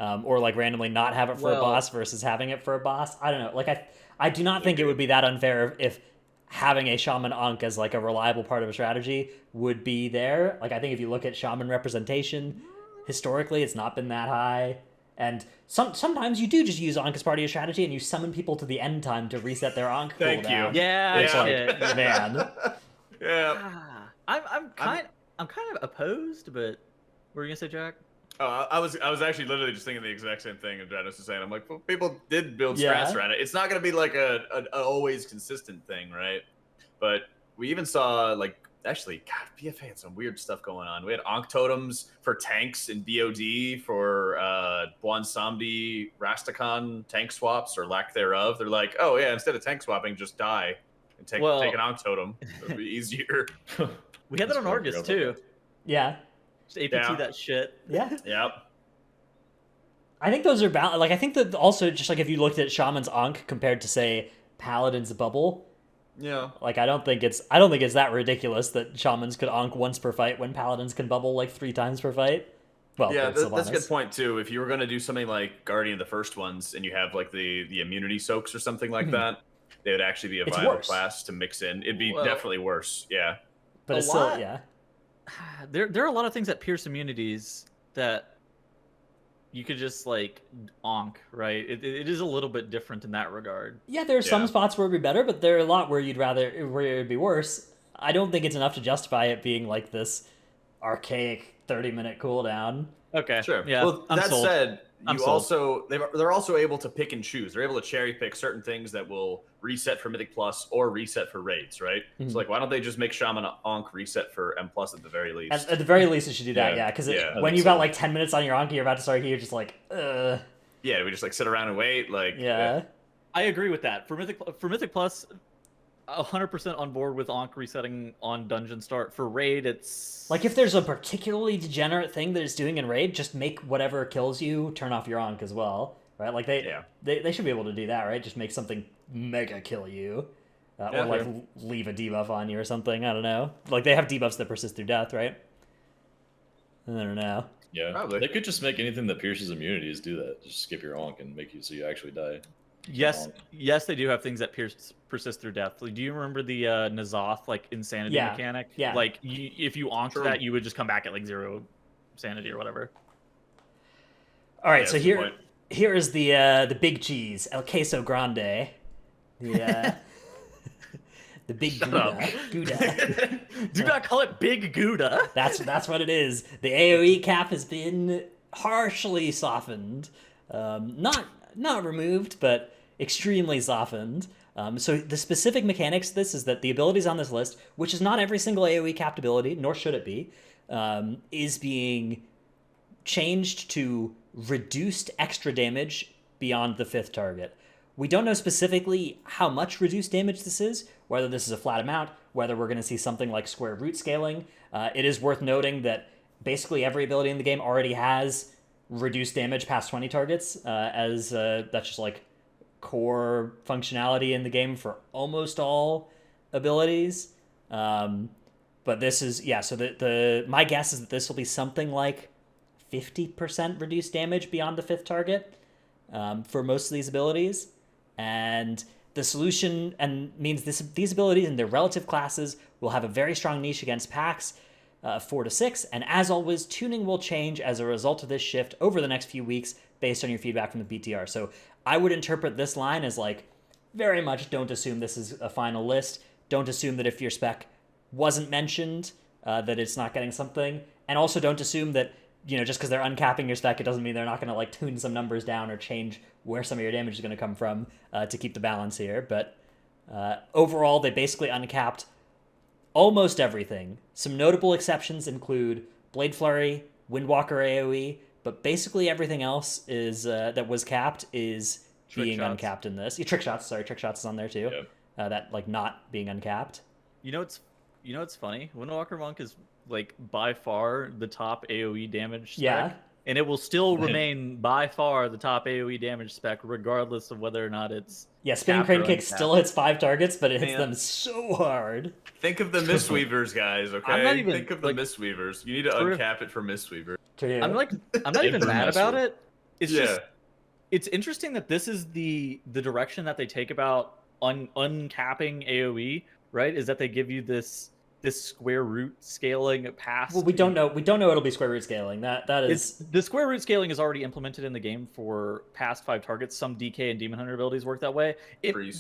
or like randomly not have it for a boss versus having it for a boss. I don't know. Like I do not think it would be that unfair if having a Shaman Ankh as like a reliable part of a strategy would be there. Like I think if you look at Shaman representation historically, it's not been that high. And sometimes you do just use Ankh as part of your strategy, and you summon people to the end time to reset their Ankh Thank cooldown. you. Yeah, It's yeah. like, man. Yeah. I'm kind of opposed, but what were you gonna say, Jack? I was actually literally just thinking the exact same thing as Dranos was saying. I'm like, well, people did build Yeah. strats around it. It's not going to be like an always consistent thing, right? But we even saw like actually, God, BFA had some weird stuff going on. We had Ankh totems for tanks in BOD for Bwansamdi Rastakhan tank swaps or lack thereof. They're like, oh yeah, instead of tank swapping, just die and take an Ankh totem. It'll be easier. We had that on Argus too. Yeah. Just APT that shit. Yeah. Yep. I think those are like I think that also just like if you looked at Shaman's Ankh compared to say Paladin's Bubble, Yeah. like I don't think it's that ridiculous that Shamans could Ankh once per fight when Paladins can bubble like 3 times per fight. Well, yeah, that's a good point too. If you were going to do something like Guardian, the first ones, and you have like the immunity soaks or something like that, they would actually be a viable class to mix in. It'd be definitely worse. Yeah. But it's still, yeah. There are a lot of things that pierce immunities that you could just like Ankh, right? It is a little bit different in that regard. Yeah, there are some spots where it'd be better, but there are a lot where where it'd be worse. I don't think it's enough to justify it being like this archaic 30-minute cooldown. Okay, sure. Yeah, well, I'm that sold. said, I'm you sold. also they're also able to pick and choose. They're able to cherry pick certain things that will reset for Mythic Plus or reset for raids, right? So like, why don't they just make Shaman Ankh reset for M Plus at the very least? At the very least, it should do that, because when you've got like 10 minutes on your Ankh, you're about to start here, you're just like, Yeah, we just like sit around and wait, like. Yeah. I agree with that. For Mythic Plus, 100% on board with Ankh resetting on dungeon start. For raid, it's like if there's a particularly degenerate thing that it's doing in raid, just make whatever kills you turn off your Ankh as well, right? Like they should be able to do that, right? Just make something mega kill you, or like leave a debuff on you or something. I don't know. Like they have debuffs that persist through death, right? I don't know. Yeah, probably. They could just make anything that pierces immunities do that. Just skip your Ankh and make you so you actually die. Yes, they do have things that persist through death. Like, do you remember the Nazoth like insanity mechanic? Yeah. Like if you onked that, you would just come back at like 0 sanity or whatever. All right, so here is the big cheese, El Queso Grande, the big Gouda. Do not call it Big Gouda. That's what it is. The AOE cap has been harshly softened, not removed, but extremely softened. So the specific mechanics of this is that the abilities on this list, which is not every single AOE capped ability, nor should it be, is being changed to reduced extra damage beyond the 5th target. We don't know specifically how much reduced damage this is, whether this is a flat amount, whether we're going to see something like square root scaling. It is worth noting that basically every ability in the game already has reduced damage past 20 targets, as that's just like core functionality in the game for almost all abilities. But this is, so my guess is that this will be something like 50% reduced damage beyond the 5th target for most of these abilities. And the solution means these abilities and their relative classes will have a very strong niche against packs 4 to 6, and as always, tuning will change as a result of this shift over the next few weeks based on your feedback from the BTR. So I would interpret this line as like, very much don't assume this is a final list. Don't assume that if your spec wasn't mentioned, that it's not getting something. And also don't assume that just because they're uncapping your spec, it doesn't mean they're not going to like tune some numbers down or change where some of your damage is going to come from to keep the balance here. But overall, they basically uncapped almost everything. Some notable exceptions include Blade Flurry, Windwalker AoE, but basically everything else is that was capped is being uncapped in this. Trick shots is on there too. Yep. That like not being uncapped. It's funny. Windwalker Monk is like by far the top AoE damage spec. Yeah. And it will still remain by far the top AoE damage spec, regardless of whether or not it's. Yeah, Spinning Crane Kick still hits 5 targets, but it hits them so hard. Think of the Mistweavers, guys. Okay, I'm not even, think of the Mistweavers. You need to uncap it for Mistweaver. I'm not even mad about it. It's just, it's interesting that this is the direction that they take about uncapping AoE. Right? Is that they give you this square root scaling past. Well, we don't know it'll be square root scaling. That is the square root scaling is already implemented in the game for past 5 targets. Some DK and Demon Hunter abilities work that way.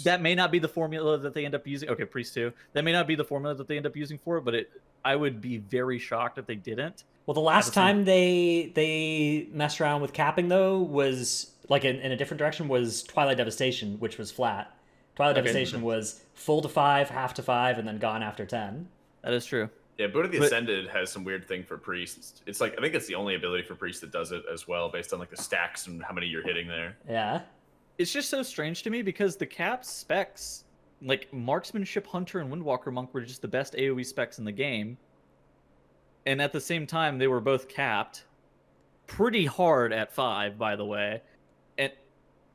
That may not be the formula that they end up using. Okay, Priest too. That may not be the formula that they end up using for it, but I would be very shocked if they didn't. Well, the last time they messed around with capping though was like in a different direction was Twilight Devastation, which was flat. Twilight Devastation was full to 5, half to 5, and then gone after 10. That is true. Yeah, Boot of the Ascended has some weird thing for Priest. It's like I think it's the only ability for Priest that does it as well, based on like the stacks and how many you're hitting there. Yeah. It's just so strange to me because the cap specs, like Marksmanship Hunter and Windwalker Monk, were just the best AoE specs in the game. And at the same time, they were both capped pretty hard at 5, by the way.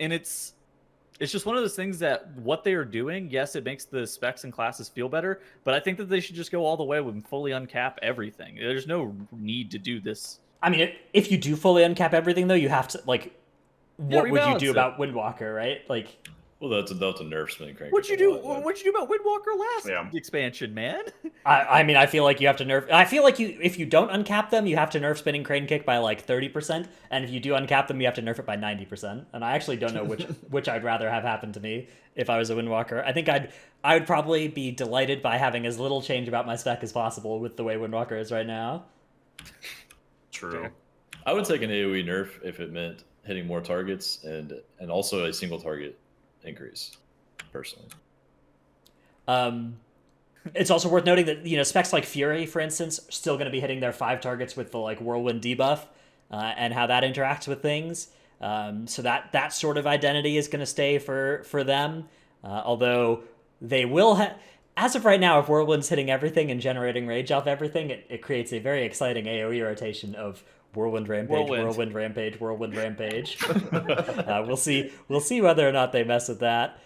And it's just one of those things that what they are doing, yes, it makes the specs and classes feel better, but I think that they should just go all the way and fully uncap everything. There's no need to do this. I mean, if you do fully uncap everything, though, you have to, like, what would you do about Windwalker, right? Like, well, that's a nerf Spinning Crane. What'd you do about Windwalker last expansion, man? I mean, I feel like you have to nerf. I feel like if you don't uncap them, you have to nerf Spinning Crane Kick by like 30%, and if you do uncap them, you have to nerf it by 90%. And I actually don't know which I'd rather have happen to me if I was a Windwalker. I think I would probably be delighted by having as little change about my spec as possible with the way Windwalker is right now. True. I would take an AoE nerf if it meant hitting more targets and also a single target increase, personally. It's also worth noting that specs like Fury, for instance, are still going to be hitting their 5 targets with the like Whirlwind debuff, and how that interacts with things. So that sort of identity is going to stay for them. Although they will have, as of right now, if Whirlwind's hitting everything and generating rage off everything, it creates a very exciting AoE rotation of Whirlwind Rampage, Whirlwind Rampage, Whirlwind Rampage. We'll see whether or not they mess with that.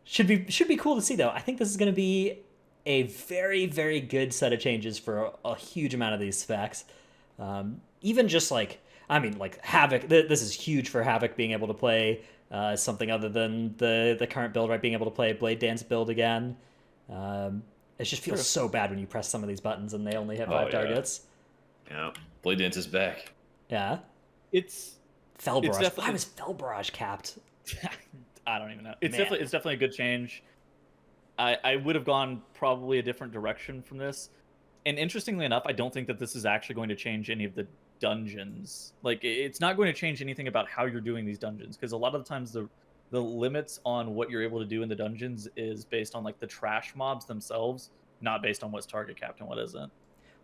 Should be cool to see though. I think this is going to be a very, very good set of changes for a huge amount of these specs. Even just like Havoc. This is huge for Havoc being able to play something other than the current build, right? Being able to play Blade Dance build again. It just feels so bad when you press some of these buttons and they only hit 5 targets. Yeah. Blade Dance is back. Yeah. It's Fel Barrage. Why was Fel Barrage capped? I don't even know. It's definitely a good change. I would have gone probably a different direction from this. And interestingly enough, I don't think that this is actually going to change any of the dungeons. Like, it's not going to change anything about how you're doing these dungeons, because a lot of the times the limits on what you're able to do in the dungeons is based on like the trash mobs themselves, not based on what's target capped and what isn't.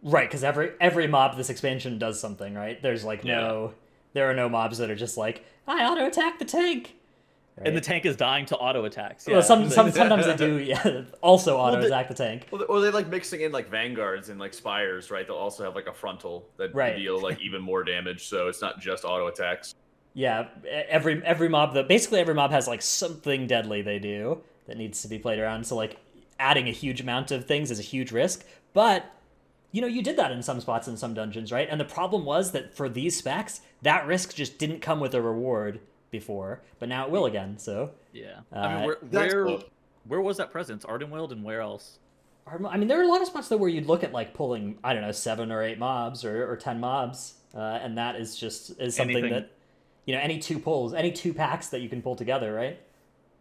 Right, because every mob this expansion does something, right? There's like there are no mobs that are just like, I auto attack the tank. Right? And the tank is dying to auto attacks. Yeah. Well, sometimes they do, also auto attack the tank. Or they like mixing in like vanguards and like spires, right? They'll also have like a frontal that deal like even more damage, so it's not just auto attacks. Yeah, every mob basically every mob has like something deadly they do that needs to be played around. So like adding a huge amount of things is a huge risk, but you did that in some spots in some dungeons, right? And the problem was that for these specs, that risk just didn't come with a reward before, but now it will again. So yeah, I mean, where was that presence? Ardenweald and where else? I mean, there are a lot of spots though where you'd look at like pulling 7 or 8 mobs or 10 mobs, and that is something that any 2 pulls, any 2 packs that you can pull together, right?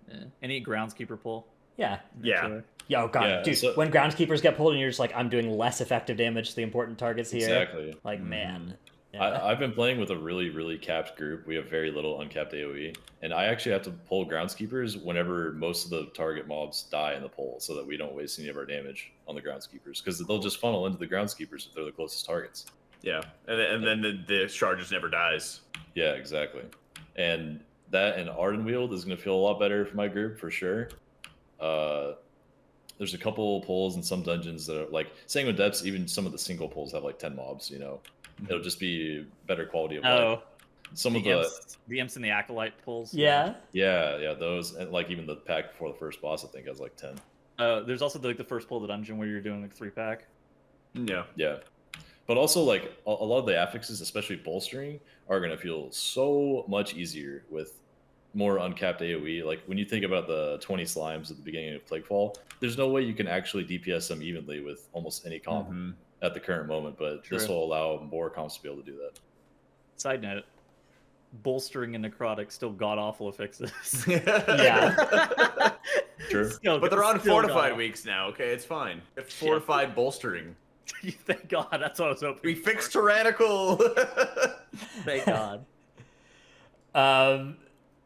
Yeah. Any groundskeeper pull. Yeah. Yeah. Yeah, oh god, dude, so, when groundskeepers get pulled and you're just like, I'm doing less effective damage to the important targets here. Exactly. Like, man. Yeah. I've been playing with a really, really capped group. We have very little uncapped AoE, and I actually have to pull groundskeepers whenever most of the target mobs die in the pull, so that we don't waste any of our damage on the groundskeepers, because they'll just funnel into the groundskeepers if they're the closest targets. Yeah, and then the charge just never dies. Yeah, exactly. And that and Ardenweald is going to feel a lot better for my group for sure. There's a couple pulls in some dungeons that are like Sanguine Depths. Even some of the single pulls have like 10 mobs. It'll just be better quality of life. Oh, Some of the imps and the acolyte pulls. Yeah. yeah, those, and like even the pack before the first boss, I think has like 10. There's also the first pull of the dungeon where you're doing like 3-pack. Yeah. But also like a lot of the affixes, especially bolstering, are going to feel so much easier with more uncapped AoE. Like when you think about the 20 slimes at the beginning of Plaguefall, there's no way you can actually DPS them evenly with almost any comp at the current moment, but True. this will allow more comps to be able to do that. Side note, bolstering and necrotic still god-awful affixes. Yeah. True. But they're on fortified weeks now, okay? It's fine. It's fortified bolstering. Thank God, that's what I was hoping We for. fixed tyrannical. Thank God.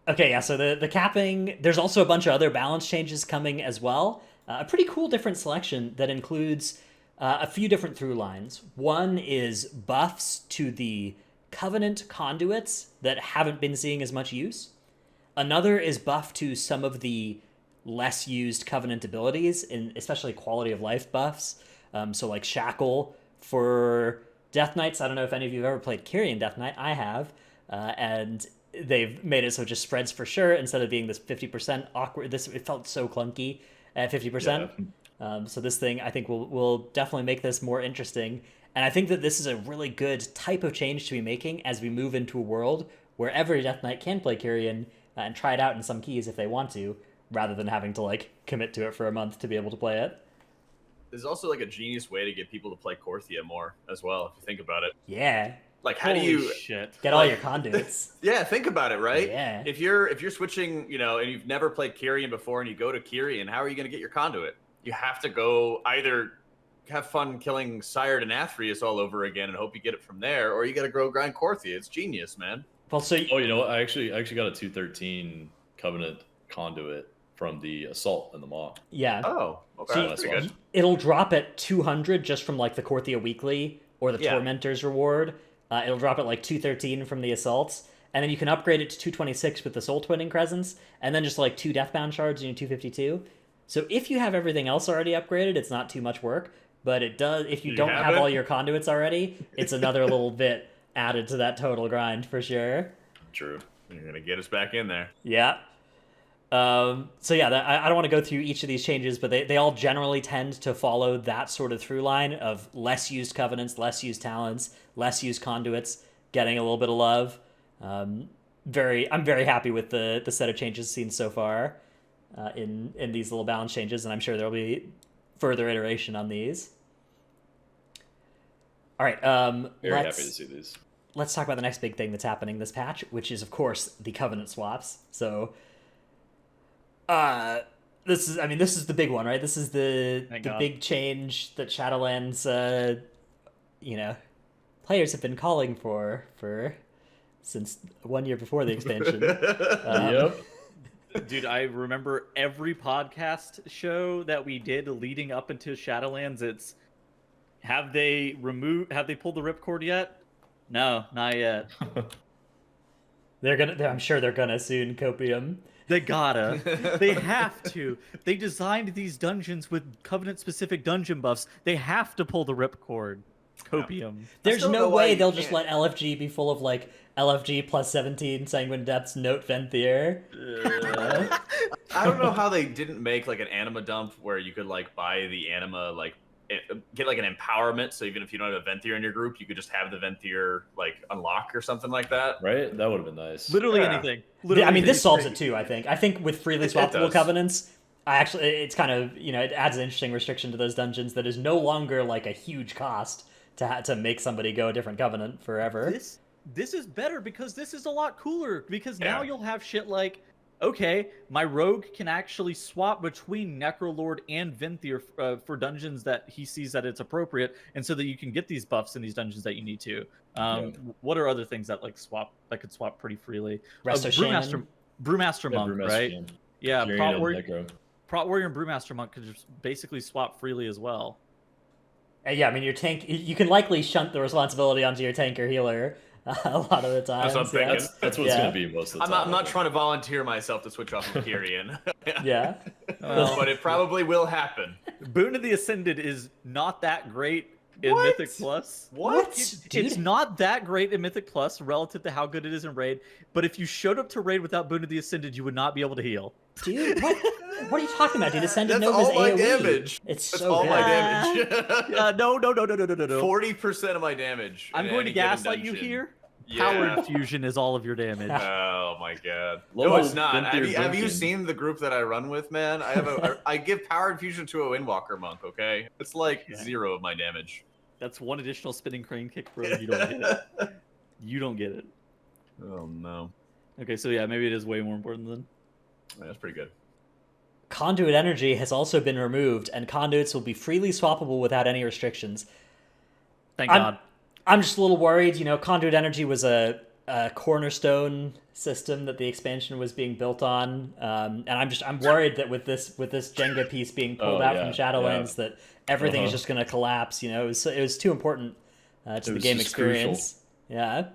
Okay, yeah, so the capping, there's also a bunch of other balance changes coming as well. A pretty cool different selection that includes a few different through lines. One is buffs to the Covenant conduits that haven't been seeing as much use. Another is buff to some of the less used Covenant abilities, especially quality of life buffs. So like Shackle for Death Knights. I don't know if any of you have ever played Kyrian Death Knight. I have. And they've made it so it just spreads for sure instead of being this 50% awkward. It felt so clunky at 50%. Yeah. So this thing, I think, will definitely make this more interesting. And I think that this is a really good type of change to be making as we move into a world where every Death Knight can play Kyrian and try it out in some keys if they want to, rather than having to like commit to it for a month to be able to play it. There's also like a genius way to get people to play Korthia more as well, if you think about it. Yeah. Like, how do you get all your conduits? Yeah, think about it, right? Yeah. If you're switching, and you've never played Kyrian before, and you go to Kyrian, how are you going to get your conduit? You have to go either have fun killing Sire and Athreus all over again and hope you get it from there, or you got to go grind Korthia. It's genius, man. Well, so you know what? I actually got a 213 Covenant conduit from the assault and the maw. Yeah. Oh, okay. So That's good. It'll drop at 200 just from like the Korthia weekly or the Tormentor's reward. It'll drop at like 213 from the assaults, and then you can upgrade it to 226 with the Soul Twinning Crescents, and then just like 2 Deathbound shards and 252. So if you have everything else already upgraded, it's not too much work. But it does, if you don't have all your conduits already, it's another little bit added to that total grind for sure. True. You're going to get us back in there. Yeah. So yeah, I don't want to go through each of these changes, but they all generally tend to follow that sort of through line of less used covenants, less used talents, less used conduits, getting a little bit of love. I'm very happy with the set of changes seen so far in these little balance changes, and I'm sure there'll be further iteration on these. All right, very happy to see these. Let's talk about the next big thing that's happening this patch, which is of course the covenant swaps. So this is the big one, right? This is the big change that Shadowlands players have been calling for since 1 year before the expansion. Yep. Dude, I remember every podcast show that we did leading up into Shadowlands. It's have they pulled the ripcord yet? No, not yet. I'm sure they're gonna soon, Copium. They gotta. They have to. They designed these dungeons with Covenant-specific dungeon buffs. They have to pull the ripcord. Copium. There's no way they'll just let LFG be full of like LFG plus 17 Sanguine Depths note Venthyr. I don't know how they didn't make like an anima dump where you could like buy the anima, like get like an empowerment, so even if you don't have a Venthyr in your group, you could just have the Venthyr like unlock or something like that. Right? That would have been nice. Literally anything. Literally this solves it too, I think. I think with freely swappable covenants, it's kind of, it adds an interesting restriction to those dungeons that is no longer like a huge cost to make somebody go a different covenant forever. This is better because this is a lot cooler, because now you'll have shit like okay, my rogue can actually swap between Necrolord and Venthyr for dungeons that he sees that it's appropriate, and so that you can get these buffs in these dungeons that you need to. What are other things that could swap pretty freely? Resto Shaman. Brewmaster Monk, Brewmaster right? Shaman. Yeah, Fury and Necro. Prot Warrior and Brewmaster Monk could just basically swap freely as well. Yeah, I mean, your tank, you can likely shunt the responsibility onto your tank or healer a lot of the time. That's what I'm thinking. That's what it's going to be most of the time. I'm not trying to volunteer myself to switch off of Kyrian. Yeah. But it probably will happen. Boon of the Ascended is not that great in Mythic Plus. What? It's not that great in Mythic Plus relative to how good it is in Raid, but if you showed up to Raid without Boon of the Ascended, you would not be able to heal. Dude, what are you talking about, dude? Ascended That's Nova's all my AoE. damage. It's That's so all good. my damage. No. 40% of my damage. I'm in going to any given gaslight you dungeon. here. Yeah. Power Infusion is all of your damage. Oh my god. Low No, it's not. Venthyr Have you Dungeon. seen the group that I run with, man? I give power infusion to a Windwalker monk, okay? It's like 0 of my damage. That's one additional spinning crane kick, bro. You don't get it. You don't get it. Oh no. Okay, so yeah, maybe it is way more important than. Yeah, that's pretty good. Conduit energy has also been removed, and conduits will be freely swappable without any restrictions. Thank God. I'm just a little worried. You know, conduit energy was a cornerstone system that the expansion was being built on, and I'm worried that with this Jenga piece being pulled out from Shadowlands, that everything is just going to collapse. You know, it was too important to the game experience. Crucial. Yeah.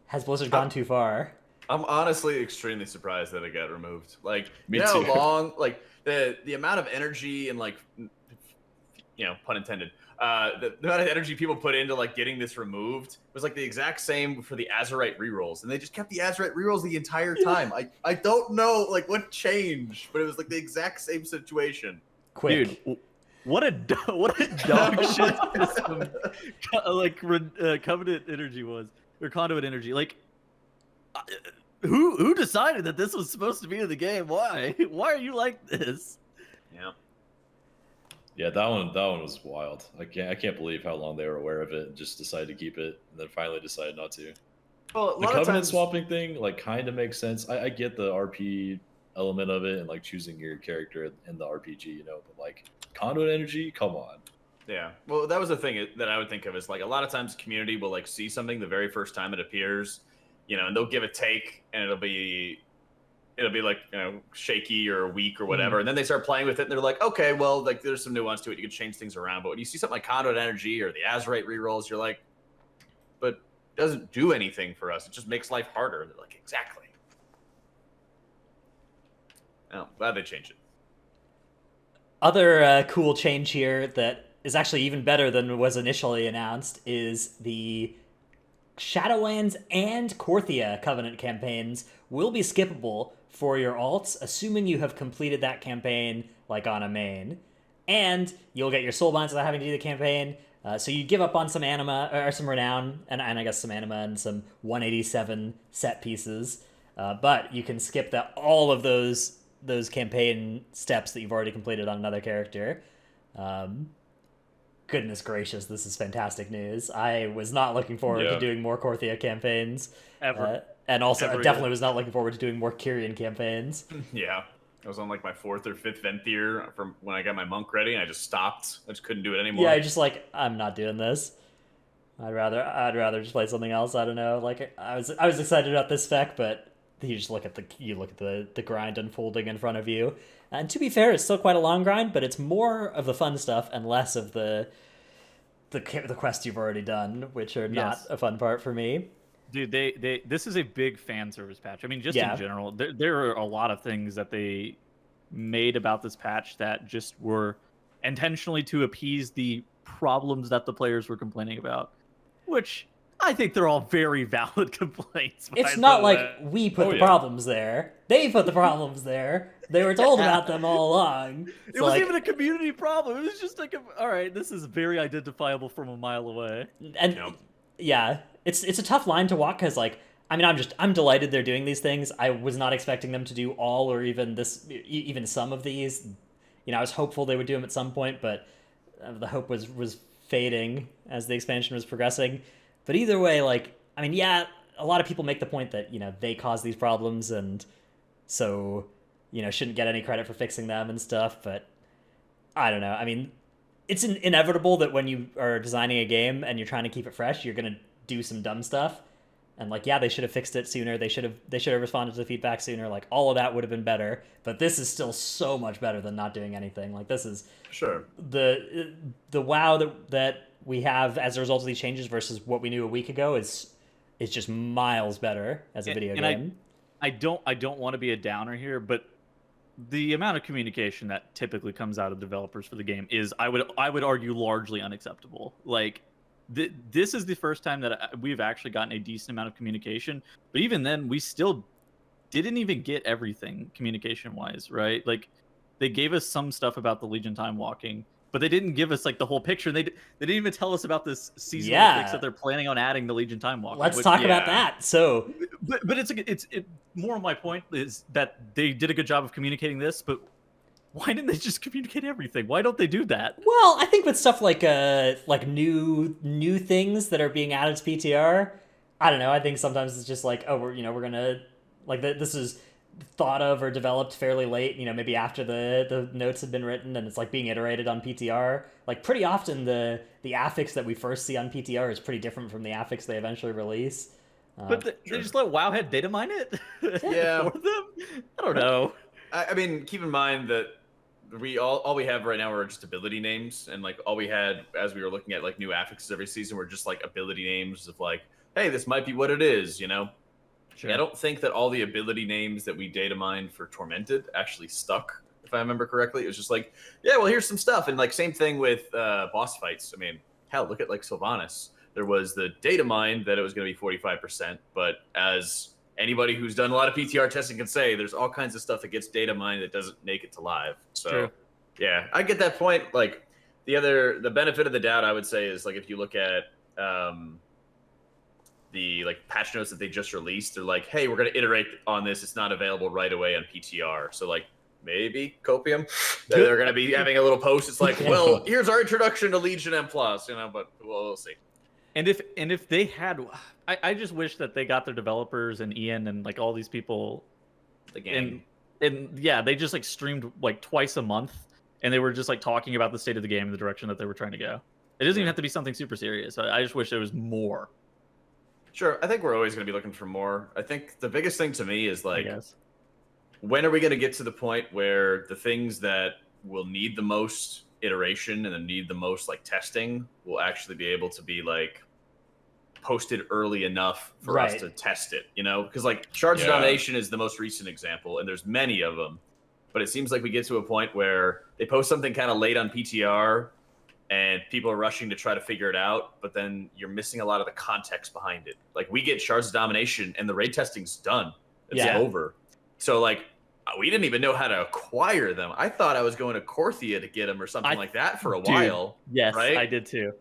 Has Blizzard gone too far? I'm honestly extremely surprised that it got removed. Like, Me you know too. how long, like the amount of energy and like, you know, pun intended, the amount of energy people put into like getting this removed was like the exact same for the Azerite rerolls, and they just kept the Azerite rerolls the entire time. I don't know like what changed, but it was like the exact same situation. Quick. Dude, what a dog shit system like Covenant energy was, or Conduit energy. Like, who decided that this was supposed to be in the game? Why are you like this? Yeah. Yeah, that one was wild. I can't believe how long they were aware of it and just decided to keep it, and then finally decided not to. Well, a The lot of covenant times, swapping thing like kind of makes sense. I get the RP element of it and like choosing your character in the RPG, you know, but like conduit energy, come on. yeah. Well, that was the thing that I would think of is like a lot of times community will like see something the very first time it appears, you know, and they'll give a take, and it'll be like, you know, shaky or weak or whatever, and then they start playing with it, and they're like, okay, well, like there's some nuance to it. You can change things around, but when you see something like Conduit Energy or the Azerite rerolls, you're like, but it doesn't do anything for us. It just makes life harder. They're like, exactly. Oh, glad they changed it. Other cool change here that is actually even better than was initially announced is the Shadowlands and Korthia Covenant campaigns will be skippable for your alts, assuming you have completed that campaign like on a main. And you'll get your soulbinds without having to do the campaign. So you give up on some anima, or some renown, and I guess some anima and some 187 set pieces. But you can skip all of those campaign steps that you've already completed on another character. Goodness gracious, this is fantastic news. I was not looking forward to doing more Korthia campaigns. Ever. And also, I Ever, definitely was not looking forward to doing more Kyrian campaigns. Yeah. I was on like my 4th or 5th Venthyr from when I got my monk ready, and I just stopped. I just couldn't do it anymore. Yeah, I just like, I'm not doing this. I'd rather just play something else. I don't know. Like, I was excited about this spec, but you just look at the grind unfolding in front of you. And to be fair, it's still quite a long grind, but it's more of the fun stuff and less of the quests you've already done, which are not a fun part for me. Dude, this is a big fan service patch. I mean, just in general, there are a lot of things that they made about this patch that just were intentionally to appease the problems that the players were complaining about, which I think they're all very valid complaints. It's not like we put the problems there. They put the problems there. They were told about them all along. It wasn't even a community problem. It was just like, all right, this is very identifiable from a mile away. And yeah, it's a tough line to walk because, like, I mean, I'm delighted they're doing these things. I was not expecting them to do all or even some of these. You know, I was hopeful they would do them at some point, but the hope was fading as the expansion was progressing. But either way, like, I mean, yeah, a lot of people make the point that, you know, they cause these problems, and so shouldn't get any credit for fixing them and stuff. But I don't know. I mean, it's inevitable that when you are designing a game and you're trying to keep it fresh, you're gonna do some dumb stuff. And they should have fixed it sooner. They should have responded to the feedback sooner. Like, all of that would have been better. But this is still so much better than not doing anything. Like, this is Sure. the WoW that we have as a result of these changes versus what we knew a week ago is just miles better as a video game. I don't want to be a downer here, but the amount of communication that typically comes out of developers for the game is, I would argue, largely unacceptable. Like, this is the first time that we've actually gotten a decent amount of communication, but even then, we still didn't even get everything communication-wise, right? Like, they gave us some stuff about the Legion time walking, but they didn't give us like the whole picture. They didn't even tell us about this seasonal fix that they're planning on adding the Legion time walking. Let's talk about that. So, but it's more of my point is that they did a good job of communicating this, but why didn't they just communicate everything? Why don't they do that? Well, I think with stuff like new things that are being added to PTR, I don't know. I think sometimes it's just like, oh, we're gonna this is thought of or developed fairly late. Maybe after the notes have been written and it's like being iterated on PTR. Like, pretty often the affix that we first see on PTR is pretty different from the affix they eventually release. But they just let Wowhead data mine it. Yeah. For them. I don't know. I mean, keep in mind that all we have right now are just ability names, and like all we had as we were looking at like new affixes every season were just like ability names of like, hey, this might be what it is, Sure. I don't think that all the ability names that we data mined for Tormented actually stuck, if I remember correctly. It was just like, yeah, well, here's some stuff, and like same thing with boss fights. I mean, hell, look at like Sylvanas. There was the data mine that it was going to be 45%, but as anybody who's done a lot of PTR testing can say, there's all kinds of stuff that gets data mined that doesn't make it to live. So, True. Yeah, I get that point. Like, the benefit of the doubt, I would say, is like if you look at the like patch notes that they just released, they're like, hey, we're going to iterate on this. It's not available right away on PTR. So like, maybe Copium, they're going to be having a little post. It's like, well, here's our introduction to Legion M+, but we'll see. And if they had, I just wish that they got their developers and Ian and like all these people, The game. and yeah, they just like streamed like twice a month, and they were just like talking about the state of the game and the direction that they were trying to go. It doesn't even have to be something super serious. I just wish there was more. Sure, I think we're always going to be looking for more. I think the biggest thing to me is like, I guess. when are we going to get to the point where the things that will need the most iteration and then need the most like testing will actually be able to be like posted early enough for us to test it, because like Shards of Domination is the most recent example, and there's many of them, but it seems like we get to a point where they post something kind of late on PTR and people are rushing to try to figure it out, but then you're missing a lot of the context behind it. Like, we get Shards of Domination and the raid testing's done. It's over. So like, we didn't even know how to acquire them. I thought I was going to Korthia to get them or something like that for a while. Yes, right? I did too.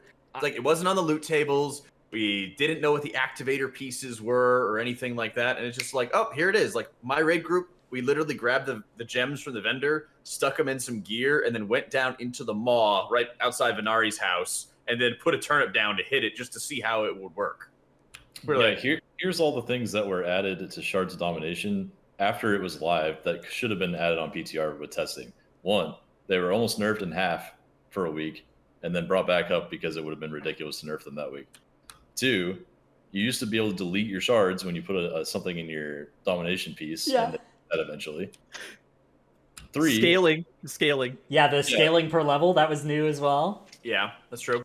Like, it wasn't on the loot tables. We didn't know what the activator pieces were or anything like that. And it's just like, oh, here it is. Like, my raid group, we literally grabbed the gems from the vendor, stuck them in some gear, and then went down into the maw right outside Venari's house, and then put a turnip down to hit it just to see how it would work. Here's all the things that were added to Shards of Domination after it was live that should have been added on PTR with testing. One, they were almost nerfed in half for a week, and then brought back up because it would have been ridiculous to nerf them that week. Two, you used to be able to delete your shards when you put something in your domination piece, and that eventually. Three, scaling. Yeah, the scaling per level, that was new as well. Yeah, that's true.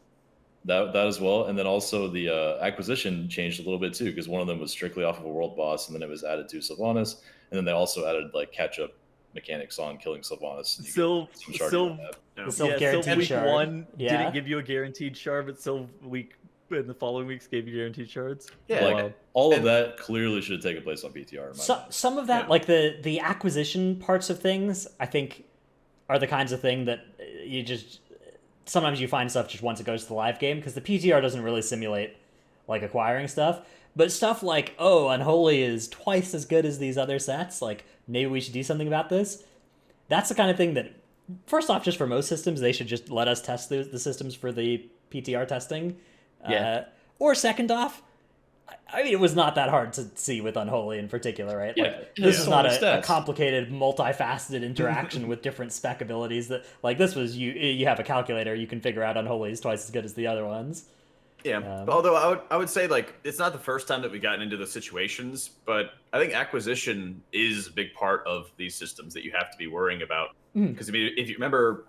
That as well, and then also the acquisition changed a little bit too, because one of them was strictly off of a world boss, and then it was added to Sylvanas, and then they also added like catch-up mechanics on killing Sylvanas. Guaranteed week shard. 1 didn't give you a guaranteed shard, but Sylv week in the following weeks gave you guaranteed shards. Yeah, like all of that clearly should have taken place on PTR. Some of that, like the acquisition parts of things, I think, are the kinds of thing that you just sometimes you find stuff just once it goes to the live game, because the PTR doesn't really simulate like acquiring stuff. But stuff like, oh, Unholy is twice as good as these other sets, like maybe we should do something about this. That's the kind of thing that, first off, just for most systems, they should just let us test the systems for the PTR testing. Or second off, I mean, it was not that hard to see with Unholy in particular, right? Yeah, Like, this yeah. is not a Stats. complicated, multifaceted interaction with different spec abilities. That like this was you have a calculator, you can figure out Unholy is twice as good as the other ones. Yeah, although I would say like it's not the first time that we've gotten into those situations, but I think acquisition is a big part of these systems that you have to be worrying about. Because if you remember,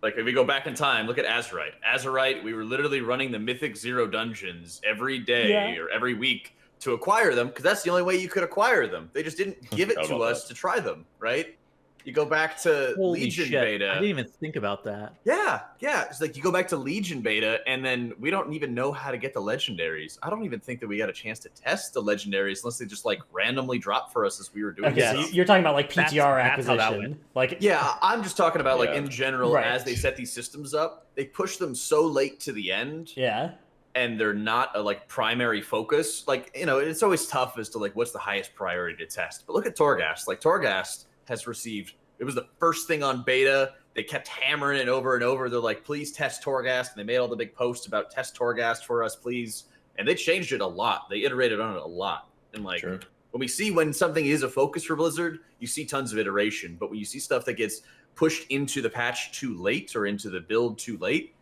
like if we go back in time, look at Azerite. Azerite, we were literally running the Mythic Zero dungeons every day or every week to acquire them, because that's the only way you could acquire them. They just didn't give it to us to try them, right? You go back to Holy Legion shit. beta. I didn't even think about that. Yeah. It's like you go back to Legion beta, and then we don't even know how to get the legendaries. I don't even think that we got a chance to test the legendaries unless they just like randomly drop for us as we were doing. Okay, so you're talking about like PTR acquisition, like yeah. I'm just talking about like Yeah. in general Right. as they set these systems up, they push them so late to the end. yeah. And they're not a like primary focus. Like, you know, it's always tough as to like what's the highest priority to test. But look at Torghast. Like Torghast has received, it was the first thing on beta. They kept hammering it over and over. They're like, please test Torghast. And they made all the big posts about test Torghast for us, please. And they changed it a lot. They iterated on it a lot. And like Sure. when something is a focus for Blizzard, you see tons of iteration. But when you see stuff that gets pushed into the patch too late or into the build too late,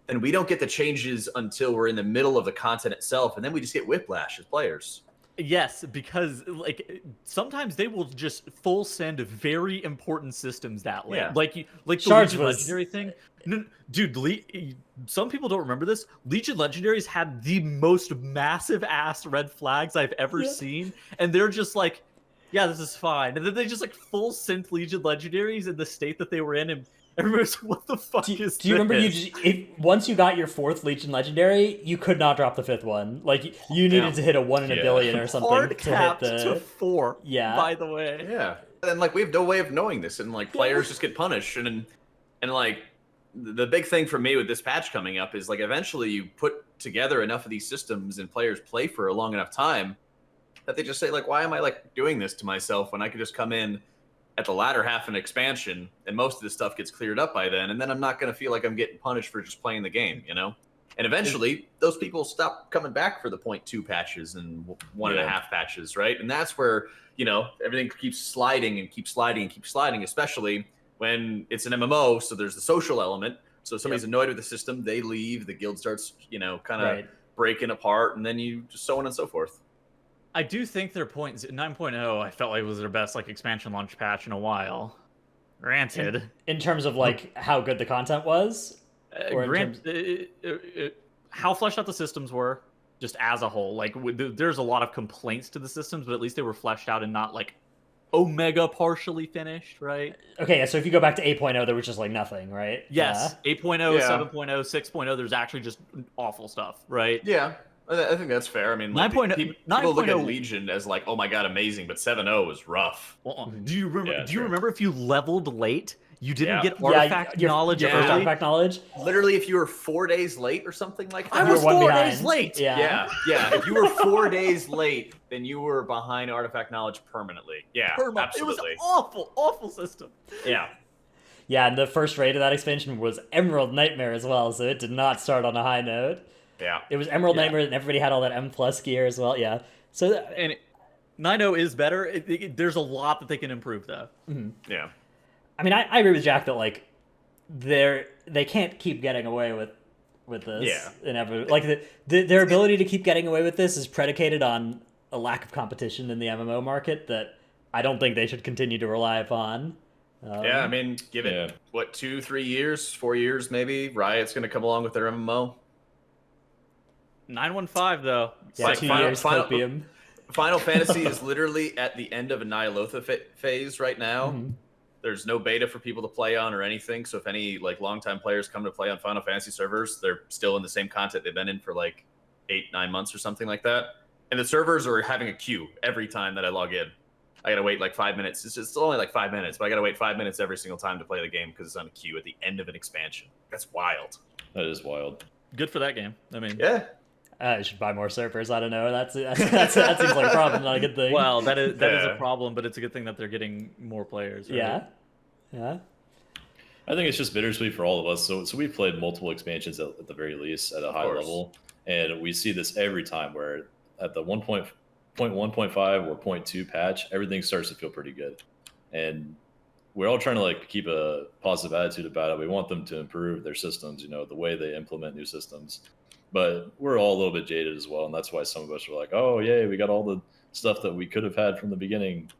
and we don't get the changes until we're in the middle of the content itself, and then we just get whiplash as players. Yes, because like sometimes they will just full send very important systems that way. Yeah. Like the Charge Legion was- Legendary thing. No, dude, some people don't remember this. Legion Legendaries had the most massive ass red flags I've ever seen, and they're just like, yeah, this is fine. And then they just like full synth Legion Legendaries in the state that they were in, and everybody's what the fuck Do is you remember this? once you got your 4th Legion Legendary, you could not drop the 5th one. Like you needed to hit a 1 in a Yeah. billion or something Hard to hit capped the to 4. Yeah. By the way. Yeah, and like we have no way of knowing this, and like players just get punished, and like the big thing for me with this patch coming up is like eventually you put together enough of these systems and players play for a long enough time that they just say like, why am I like doing this to myself when I could just come in at the latter half of an expansion and most of this stuff gets cleared up by then, and then I'm not going to feel like I'm getting punished for just playing the game, you know? And eventually those people stop coming back for the 0.2 patches and 1.5 patches, right? And that's where, you know, everything keeps sliding and keeps sliding and keeps sliding, especially when it's an MMO, so there's the social element. So if somebody's annoyed with the system, they leave, the guild starts, you know, kind of breaking apart, and then you just so on and so forth. I do think their 9.0 I felt like was their best like expansion launch patch in a while. Granted, in terms of like how good the content was, or how fleshed out the systems were, just as a whole. Like there's a lot of complaints to the systems, but at least they were fleshed out and not like Omega partially finished, right? Okay, yeah, so if you go back to 8.0, there was just like nothing, right? Yes, 8.0, Yeah. 7.0, 6.0, there's actually just awful stuff, right? Yeah, I think that's fair. I mean, like, 9.0 people look at 9.0 Legion as like, oh my god, amazing, but 7.0 was rough. Well, do you remember? Yeah, do you sure. remember if you leveled late, you didn't Yeah. get artifact knowledge your early? first artifact knowledge. Literally, if you were 4 days late or something like that. I You was were one 4 behind. days late. Yeah. Yeah. If you were 4 days late, then you were behind artifact knowledge permanently. Yeah, It was absolutely. an awful system. Yeah. Yeah, and the first raid of that expansion was Emerald Nightmare as well, so it did not start on a high note. Yeah. It was Emerald Yeah. Nightmare, and everybody had all that M plus gear as well. Yeah, so And 9.0 is better. There's a lot that they can improve, though. Yeah. I mean, I agree with Jack that like they can't keep getting away with this. Yeah. Like their ability to keep getting away with this is predicated on a lack of competition in the MMO market that I don't think they should continue to rely upon. Yeah, I mean, give it, what, 2-3 years, 4 years maybe? Riot's going to come along with their MMO. 9.15 though. Yeah, Fi- 2 final- years final- copium. Final Fantasy is literally at the end of a Nyalotha phase right now. Mhm. There's no beta for people to play on or anything. So if any like longtime players come to play on Final Fantasy servers, they're still in the same content they've been in for like 8-9 months or something like that. And the servers are having a queue every time that I log in. I gotta wait like 5 minutes. It's only like 5 minutes, but I gotta wait 5 minutes every single time to play the game because it's on a queue at the end of an expansion. That's wild. That is wild. Good for that game. I mean, Yeah. I should buy more servers. I don't know. That seems like a problem, not a good thing. well, that is Yeah. a problem, but it's a good thing that they're getting more players. Right? yeah. I think it's just bittersweet for all of us. So we've played multiple expansions at the very least at a high course. level, and we see this every time where at the 1.1.5 or 0.2 patch, everything starts to feel pretty good, and we're all trying to like keep a positive attitude about it. We want them to improve their systems, the way they implement new systems. But we're all a little bit jaded as well, and that's why some of us are like, "Oh, yay, we got all the stuff that we could have had from the beginning."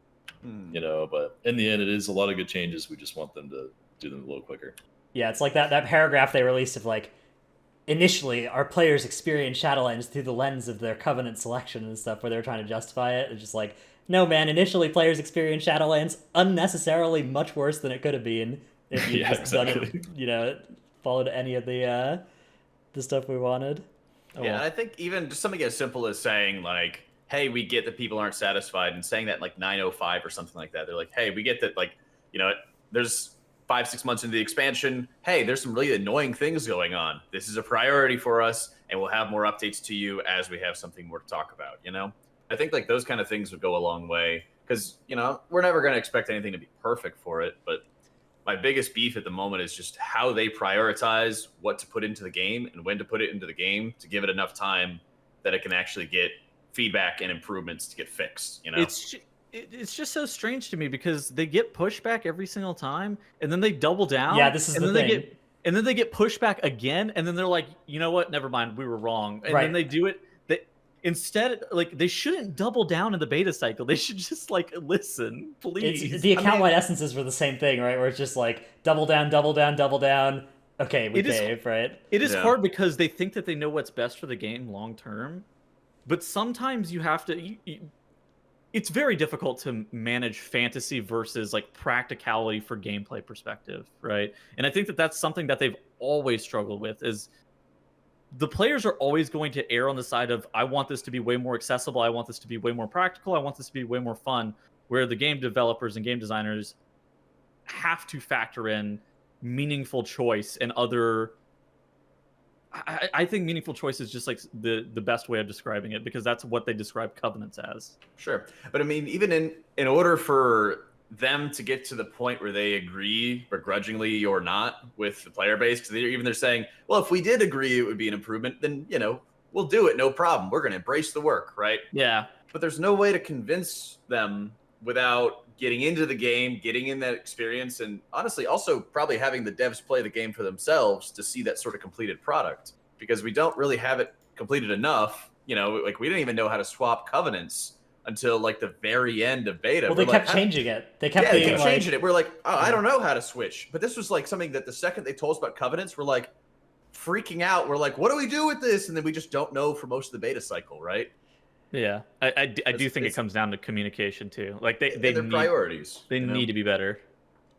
But in the end, it is a lot of good changes. We just want them to do them a little quicker. Yeah, it's like that paragraph they released of like, initially our players experience Shadowlands through the lens of their Covenant selection and stuff, where they're trying to justify it. It's just like, no man, initially players experience Shadowlands unnecessarily much worse than it could have been if you done it, followed any of the stuff we wanted. And I think even just something as simple as saying like, hey, we get that people aren't satisfied, and saying that like 905 or something like that. They're like, hey, we get that, like, there's 5-6 months into the expansion. Hey, there's some really annoying things going on. This is a priority for us, and we'll have more updates to you as we have something more to talk about, I think like those kind of things would go a long way, because, we're never going to expect anything to be perfect for it. But my biggest beef at the moment is just how they prioritize what to put into the game and when to put it into the game to give it enough time that it can actually get feedback and improvements to get fixed. It's just so strange to me, because they get pushback every single time, and then they double down. Yeah, this is the thing. And then they get pushback again, and then they're like, you know what? Never mind, we were wrong. And then they do it. Instead, like, they shouldn't double down in the beta cycle. They should just like listen, please. The account-wide essences were the same thing, right? Where it's just like double down, double down, double down. Okay, we cave, right? It is hard because they think that they know what's best for the game long term, but sometimes you have to. It's very difficult to manage fantasy versus like practicality for gameplay perspective, right? And I think that that's something that they've always struggled with. Is the players are always going to err on the side of, I want this to be way more accessible, I want this to be way more practical, I want this to be way more fun, where the game developers and game designers have to factor in meaningful choice and other... I think meaningful choice is just like the best way of describing it, because that's what they describe Covenants as. Sure. But I mean, even in order for them to get to the point where they agree, begrudgingly or not, with the player base, because they're saying, well, if we did agree it would be an improvement, then we'll do it, no problem, we're going to embrace the work, right? Yeah. But there's no way to convince them without getting into the game, getting in that experience, and honestly also probably having the devs play the game for themselves to see that sort of completed product, because we don't really have it completed enough. Like, we didn't even know how to swap covenants until like the very end of beta. Well, they kept changing it. They kept changing it. We're like, oh, I don't know how to switch. But this was like something that the second they told us about covenants, we're like freaking out. We're like, what do we do with this? And then we just don't know for most of the beta cycle, right? Yeah, I do think it comes down to communication too. Like they their priorities. They need to be better.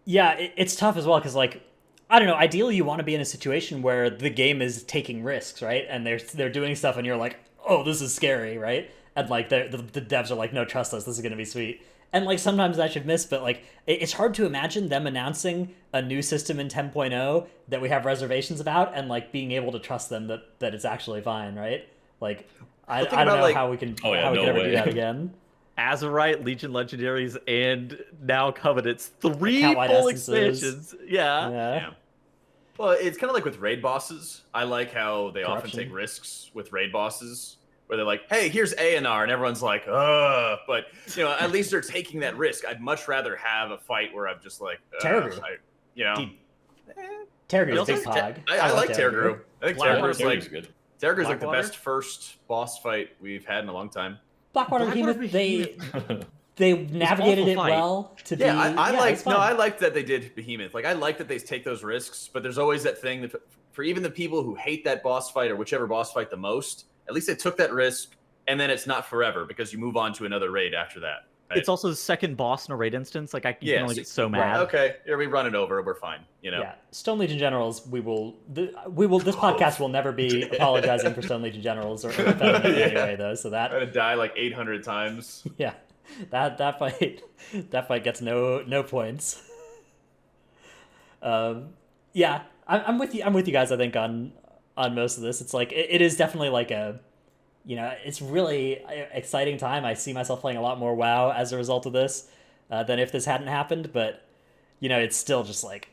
Yeah, it's tough as well, because like, I don't know. Ideally, you want to be in a situation where the game is taking risks, right? And they're doing stuff, and you're like, oh, this is scary, right? And like the devs are like, no, trust us, this is gonna be sweet. And like sometimes that should miss, but like it's hard to imagine them announcing a new system in 10.0 that we have reservations about, and like being able to trust them that it's actually fine, right? Like I don't know like, how we can ever do that again. Azerite, Legion Legendaries, and now Covenants, 3 full expansions. Yeah. Well, it's kind of like with raid bosses. I like how they often take risks with raid bosses, where they're like, hey, here's A&R, and everyone's like, but at least they're taking that risk. I'd much rather have a fight where I'm just like, Terragru. Terragru's big pog. I like Terragru. I think Terragru's good. Terragru's like the best first boss fight we've had in a long time. Blackwater Behemoth, they navigated it well to be. I liked that they did Behemoth. Like, I like that they take those risks, but there's always that thing that for even the people who hate that boss fight or whichever boss fight the most, at least they took that risk, and then it's not forever because you move on to another raid after that. Right? It's also the second boss in a raid instance. Like, you can only get so mad. Right, okay, here we run it over. We're fine. Yeah, Stone Legion Generals. We will. This podcast will never be apologizing for Stone Legion Generals or offending in any way, though. So that I'm gonna die like 800 times. Yeah, that fight gets no points. Yeah, I'm with you. I'm with you guys. I think on most of this, it's like it is definitely like a. It's really exciting time. I see myself playing a lot more WoW as a result of this than if this hadn't happened. But, it's still just like,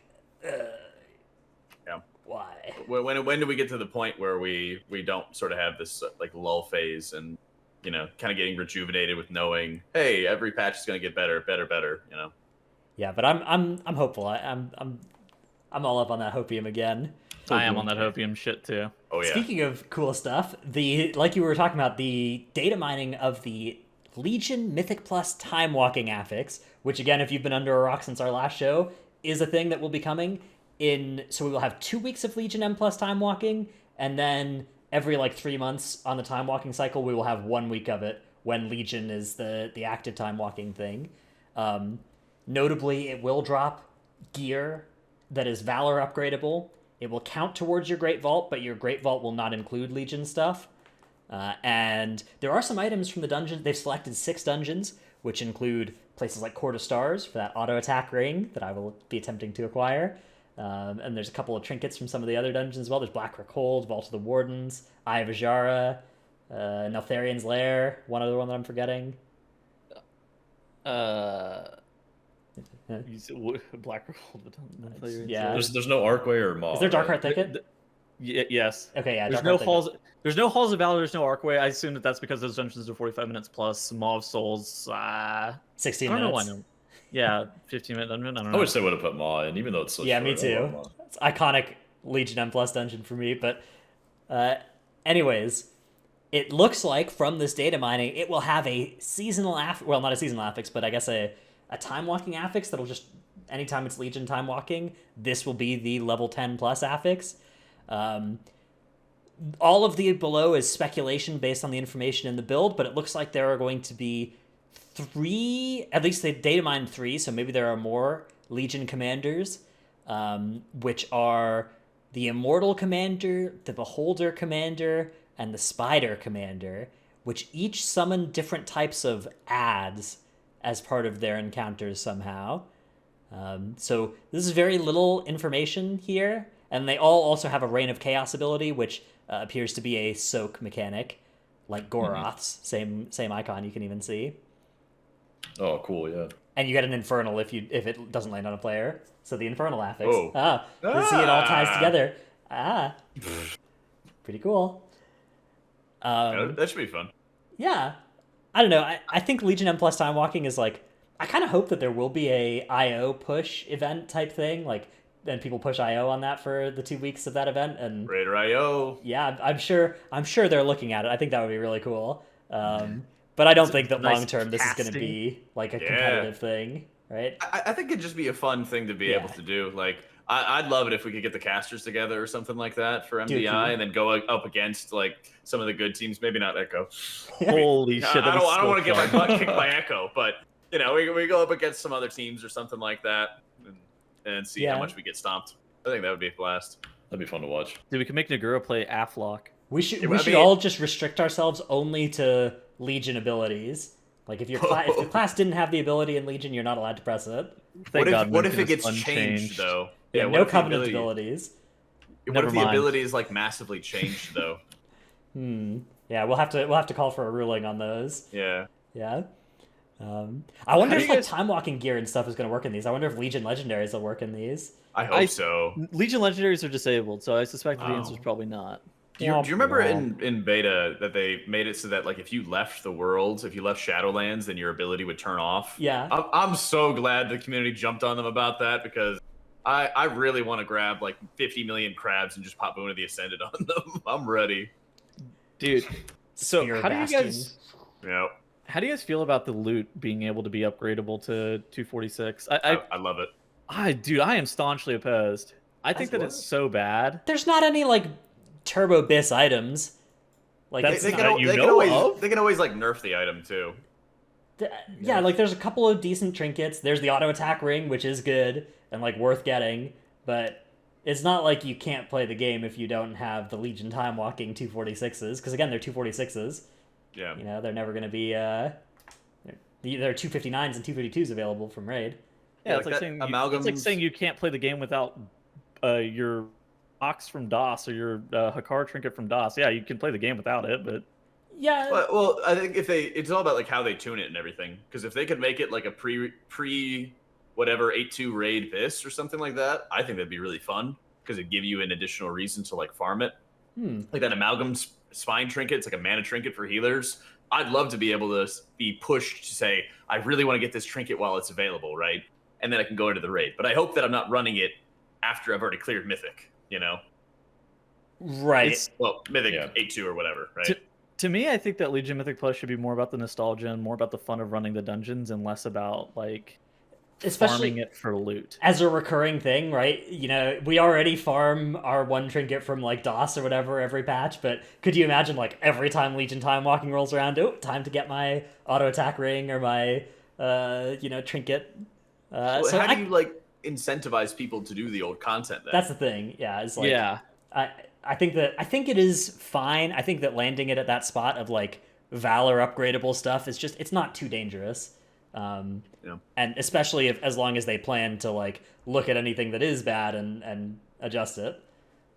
why? When do we get to the point where we don't sort of have this like lull phase and you know, kind of getting rejuvenated with knowing, hey, every patch is going to get better, you know. Yeah, but I'm hopeful. I'm all up on that hopium again. I am on that hopium shit too. Oh yeah. Speaking of cool stuff, like you were talking about, the data mining of the Legion Mythic Plus time walking affix, which again, if you've been under a rock since our last show, is a thing that will be coming in. So we will have 2 weeks of Legion M plus time walking, and then every like 3 months on the time walking cycle, we will have 1 week of it when Legion is the active time walking thing. Notably, it will drop gear that is Valor upgradable. It will count towards your Great Vault, but your Great Vault will not include Legion stuff. And there are some items from the dungeon. They've selected 6 dungeons, which include places like Court of Stars for that auto attack ring that I will be attempting to acquire. And there's a couple of trinkets from some of the other dungeons as well. There's Blackrock Hold, Vault of the Wardens, Eye of Ajara, Neltharian's Lair, one other one that I'm forgetting. You said Blackrock Hold. Yeah. There's no Archway or Maw. Is there Dark right? Heart Thicket? Yes. Okay, yeah. There's Dark no Heart Thicket. halls. There's no Halls of Valor. There's no Archway. I assume that's because those dungeons are 45 minutes plus. Maw of Souls. 16 I don't minutes. know why. No. Yeah, 15-minute dungeon. I don't I know. wish they would have put Maw in, even though it's so Yeah, short. me I too. love Maw. It's iconic Legion M plus dungeon for me. But anyways, it looks like from this data mining, it will have a seasonal well, not a seasonal affix, but I guess a time walking affix that'll just, anytime it's Legion time walking, this will be the level 10 plus affix. All of the below is speculation based on the information in the build, but it looks like there are going to be 3, at least they data mined 3, so maybe there are more Legion commanders, which are the Immortal Commander, the Beholder Commander, and the Spider Commander, which each summon different types of adds as part of their encounters somehow. So this is very little information here, and they all also have a Reign of Chaos ability, which appears to be a soak mechanic, like Goroth's. Same icon you can even see. Oh, cool, yeah. And you get an Infernal if it doesn't land on a player. So the Infernal affix. Oh. See it all ties together. Pretty cool. That should be fun. Yeah. I don't know. I think Legion M plus time walking is like, I kind of hope that there will be a IO push event type thing, like, then people push IO on that for the 2 weeks of that event, and Raider IO. yeah, I'm sure they're looking at it. I think that would be really cool. But I don't think that nice long term this is going to casting. be like a competitive thing, right? I think it'd just be a fun thing to be able to do. Like, I'd love it if we could get the casters together or something like that for MDI, and then go up against like some of the good teams. Maybe not Echo. Holy shit! I don't want to get my butt kicked by Echo, but you know, we go up against some other teams or something like that, and see how much we get stomped. I think that would be a blast. That'd be fun to watch. Dude, we can make Nagura play Aflock. We should all just restrict ourselves only to Legion abilities. Like if your class didn't have the ability in Legion, you're not allowed to press it. What if it gets changed though? Yeah, what no if the Covenant abilities. What if the ability is like massively changed though? Yeah, we'll have to call for a ruling on those. Yeah. Yeah. I wonder if you guys- time walking gear and stuff is going to work in these. I wonder if Legion legendaries will work in these. I hope so. Legion legendaries are disabled, so I suspect the answer is probably not. Do you remember in beta that they made it so that like if you left the world, if you left Shadowlands, then your ability would turn off? Yeah. I'm so glad the community jumped on them about that, because I really want to grab like 50 million crabs and just pop Boon of the Ascended on them. I'm ready. Dude, so Spear how do you Bastion. guys Yeah. feel about the loot being able to be upgradable to 246? I love it. I am staunchly opposed. I think that it's so bad. There's not any like Turbo Bis items. Like That's They it's can, not- they can always like nerf the item too. yeah, like there's a couple of decent trinkets. There's the auto attack ring, which is good and like worth getting, but it's not like you can't play the game if you don't have the Legion time walking 246s, because again, they're 246s. Yeah. You know, they're never going to be there are 259s and 252s available from Raid. Yeah, Yeah, it's like like that saying it's like saying you can't play the game without your Ox from DOS or your Hakar trinket from DOS. Yeah, you can play the game without it, but Yeah. Well, I think it's all about like how they tune it and everything. Because if they could make it like a pre whatever 8-2 raid this or something like that, I think that'd be really fun, because it'd give you an additional reason to like farm it. Like that amalgam spine trinket, it's like a mana trinket for healers. I'd love to be able to be pushed to say, I really want to get this trinket while it's available, right? And then I can go into the raid. But I hope that I'm not running it after I've already cleared Mythic, you know? Right. Well, Mythic 8-2 or whatever, right? To me, I think that Legion Mythic Plus should be more about the nostalgia and more about the fun of running the dungeons and less about, like, farming it for loot. As a recurring thing, right? You know, we already farm our one trinket from, like, DOS or whatever every patch, but could you imagine, like, every time Legion Time Walking rolls around, time to get my auto attack ring or my, trinket? Well, so how do you, like, incentivize people to do the old content then? That's the thing, yeah. It's like, I think it is fine. I think that landing it at that spot of, like, Valor upgradable stuff is just, it's not too dangerous. And especially as long as they plan to, like, look at anything that is bad and adjust it.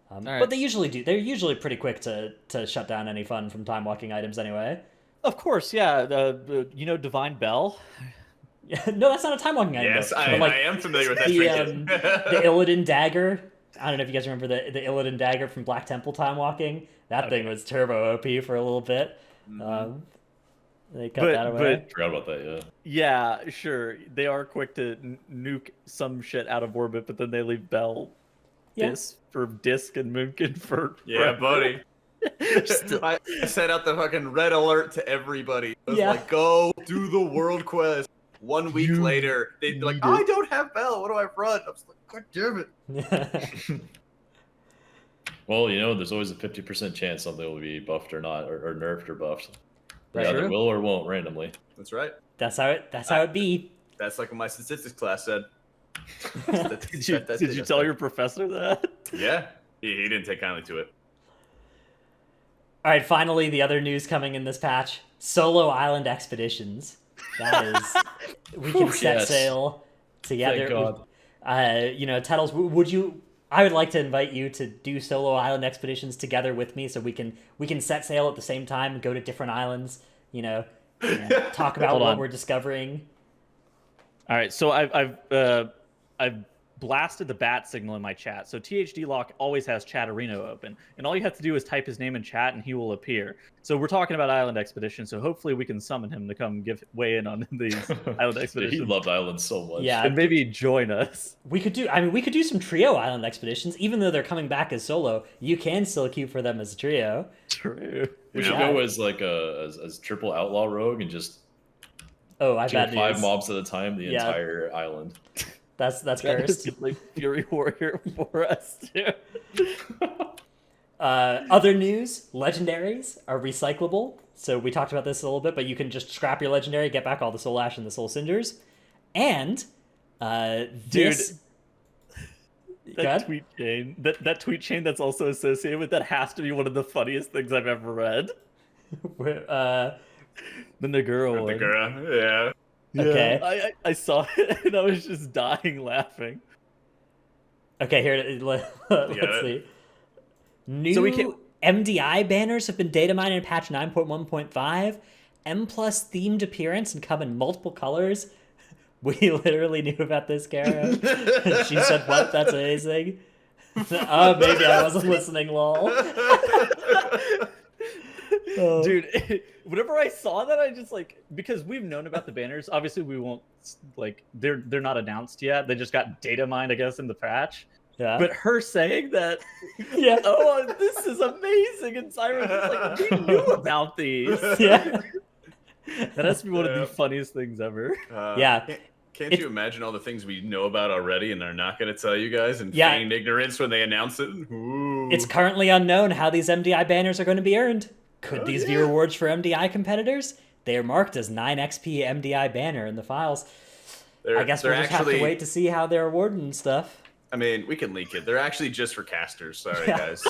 Right. But they usually do. They're usually pretty quick to shut down any fun from time walking items anyway. Of course, yeah. Divine Bell. No, that's not a time walking item. Yes, though. I am familiar with that trinket. The Illidan dagger. I don't know if you guys remember the Illidan dagger from Black Temple time walking. That thing was turbo OP for a little bit. They cut that away. Forgot about that, Yeah, sure. They are quick to nuke some shit out of orbit, but then they leave Bell for Disc and Moonkin for... Yeah, buddy. I sent out the fucking red alert to everybody. It was like, go do the world quest. 1 week later, they'd be like, I don't have Bell. What do I run? I was like, God damn it. Well, there's always a 50% chance something will be buffed or not, or nerfed or buffed. Right. Either will or won't randomly. That's right. That's how it be. That's like what my statistics class said. Did you tell your professor that? Yeah, he didn't take kindly to it. All right, finally, the other news coming in this patch: solo island expeditions. That is, we can set sail together. Thank God. Tettles, would you? I would like to invite you to do solo island expeditions together with me, so we can set sail at the same time and go to different islands. Talk about what we're discovering. All right, so I've blasted the bat signal in my chat. So THD Lock always has Chat Arena open, and all you have to do is type his name in chat, and he will appear. So we're talking about island expeditions. So hopefully we can summon him to come weigh in on these island expeditions. He loved islands so much. Yeah, and maybe join us. We could do some trio island expeditions, even though they're coming back as solo. You can still queue for them as a trio. True. We should go as like as triple outlaw rogue and just I've kill had 5 news. mobs at a time the entire island. That's cursed. Like Fury Warrior for us too. Other news: legendaries are recyclable. So we talked about this a little bit, but you can just scrap your legendary, get back all the soul ash and the soul cinders, and this. That tweet chain that's also associated with that has to be one of the funniest things I've ever read. The Nagura one. Nagura, yeah. Okay. I saw it and I was just dying laughing. Okay, here let's see. New MDI banners have been data mined in patch 9.1.5. M+ themed appearance and come in multiple colors. We literally knew about this, Kara. She said, "What? That's amazing." Oh, maybe I wasn't listening, lol. Dude, whenever I saw that, I just because we've known about the banners. Obviously, we won't they're not announced yet. They just got data mined, I guess, in the patch. Yeah. But her saying that, oh, this is amazing, and Cyrus is we knew about these. Yeah. That has to be one of the funniest things ever. Can't you imagine all the things we know about already and are not going to tell you guys and feigned ignorance when they announce it? Ooh. It's currently unknown how these MDI banners are going to be earned. Could these be rewards for MDI competitors? They are marked as 9 XP MDI banner in the files. I guess we'll just have to wait to see how they're awarded and stuff. I mean, we can leak it. They're actually just for casters. Sorry, guys.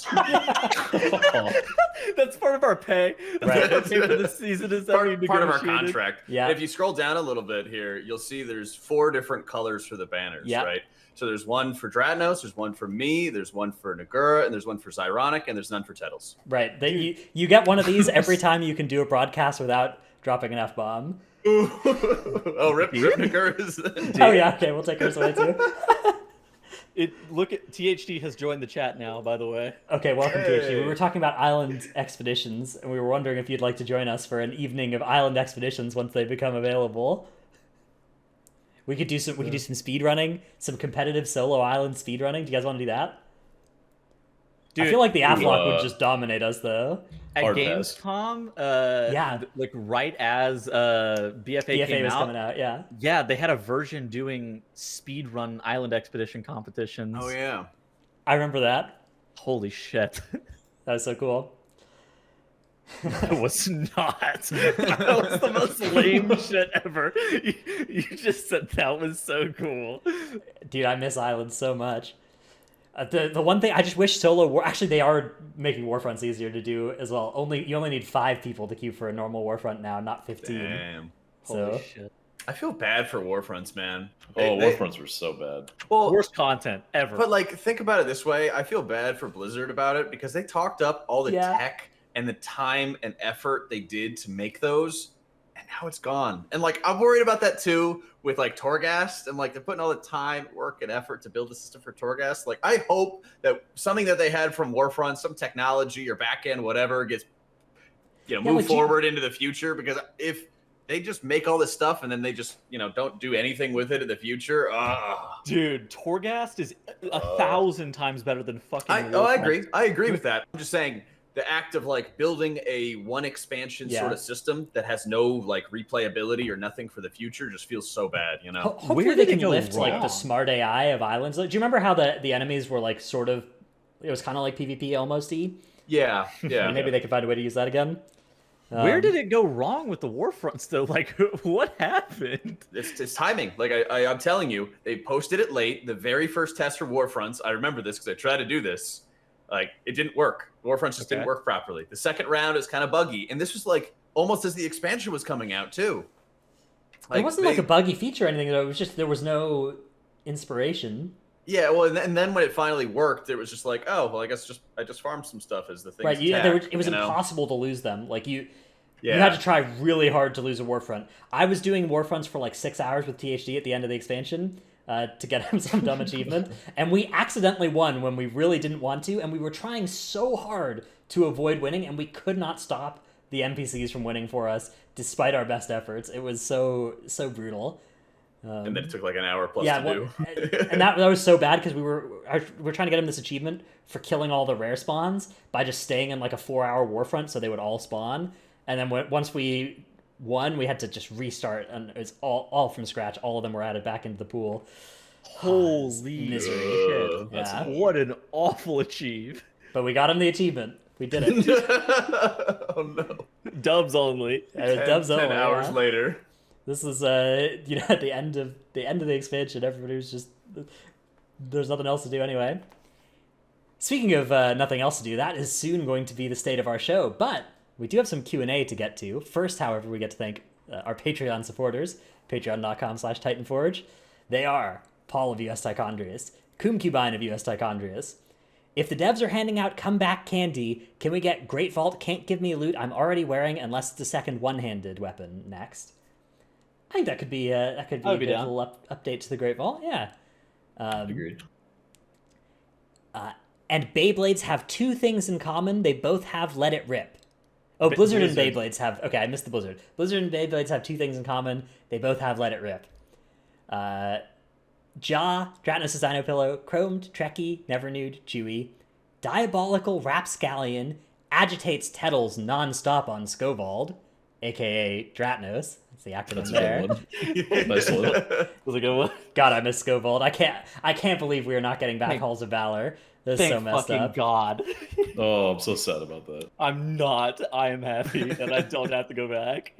That's part of our pay. That's part of the season is part of our contract. Yeah. If you scroll down a little bit here, you'll see there's 4 different colors for the banners, right? So there's one for Dratnos, there's one for me, there's one for Nagura, and there's one for Zyronic, and there's none for Tettles. Right. You get one of these every time you can do a broadcast without dropping an F-bomb. Oh, rip Nagura's. Oh, yeah, okay, we'll take hers away, too. Look at THD has joined the chat now, by the way. Okay, welcome Hey. THD. We were talking about island expeditions, and we were wondering if you'd like to join us for an evening of island expeditions once they become available. We could do some speed running, some competitive solo island speed running. Do you guys want to do that? Dude, I feel like the Aflock would uh, just dominate us, though. at Hard pass. Gamescom, Yeah. like right as BFA, BFA came was out, coming out, yeah. yeah, they had a version doing speedrun island expedition competitions. Oh yeah. I remember that. Holy shit. That was so cool. That was not. That was the most lame shit ever. You just said that was so cool. Dude, I miss islands so much. The one thing I just wish solo war. Actually, they are making Warfronts easier to do as well. You only need 5 people to queue for a normal Warfront now, not 15. Damn. So Holy shit. I feel bad for Warfronts, man. Oh, They- Warfronts were so bad. Well, Worst content ever. but like, think about it this way. I feel bad for Blizzard about it because they talked up all the Yeah. tech and the time and effort they did to make those, and now it's gone. And like, I'm worried about that too with like Torghast, and like they're putting all the time, work, and effort to build the system for Torghast. Like, I hope that something that they had from Warfront, some technology or backend, whatever, gets move like, forward into the future. Because if they just make all this stuff and then they just don't do anything with it in the future, Dude, Torghast is 1,000 times better than fucking I Warfront. agree. I agree with that. I'm just saying the act of like building a one expansion Yeah. sort of system that has no like replayability or nothing for the future just feels so bad, Hopefully Where they did it can go lift like the wrong? smart AI of islands. Do you remember how the enemies were like sort of? It was kind of like PvP almost-y. Yeah, yeah. Maybe they could find a way to use that again. Where did it go wrong with the Warfronts though? Like, what happened? It's timing. Like I'm telling you, they posted it late. The very first test for Warfronts, I remember this because I tried to do this. Like, it didn't work. Warfronts just didn't work properly. The second round is kind of buggy, and this was like almost as the expansion was coming out too. It wasn't like a buggy feature or anything. Though. It was just there was no inspiration. Yeah, well, and then when it finally worked, it was just like, oh, well, I guess I just farmed some stuff as the thing. Right, it was impossible to lose them. Like you had to try really hard to lose a Warfront. I was doing Warfronts for like 6 hours with THD at the end of the expansion to get him some dumb achievement, and we accidentally won when we really didn't want to, and we were trying so hard to avoid winning, and we could not stop the NPCs from winning for us despite our best efforts. It was so brutal. And then it took like an hour plus Yeah, to do. and that was so bad because we were trying to get him this achievement for killing all the rare spawns by just staying in like a 4-hour Warfront so they would all spawn. And then once we won, we had to just restart, and it was all from scratch. All of them were added back into the pool. Holy misery. shit. Yeah. What an awful achieve. But we got him the achievement. We did it. Oh no! Dubs only. Dubs 10 only, hours yeah. later. This is at the end of the expansion, everybody was just there's nothing else to do anyway. Speaking of nothing else to do, that is soon going to be the state of our show, but we do have some Q&A to get to. First, however, we get to thank our Patreon supporters, patreon.com/Titanforge. They are Paul of US Tichondrius, Kumcubine of US Tichondrius. If the devs are handing out comeback candy, can we get Great Vault Can't Give Me Loot I'm Already Wearing Unless it's a second one-handed weapon next? I think that could be a good little update to the Great Vault. Yeah. Agreed. And Beyblades have 2 things in common. They both have Let It Rip. Oh, Blizzard and Beyblades have... Okay, I missed the Blizzard. Blizzard and Beyblades have 2 things in common. They both have Let It Rip. Dratnos' Dino Pillow, Chromed, Trekkie, Never Nude, Chewy, Diabolical Rapscallion agitates Tettles non-stop on Scovald, a.k.a. Dratnos. That's the acronym there. Nice one. Was a good one. God, I miss Scovald. I can't believe we are not getting back Halls of Valor. This is so Thank messed fucking up. God. Oh, I'm so sad about that. I'm not. I am happy that I don't have to go back.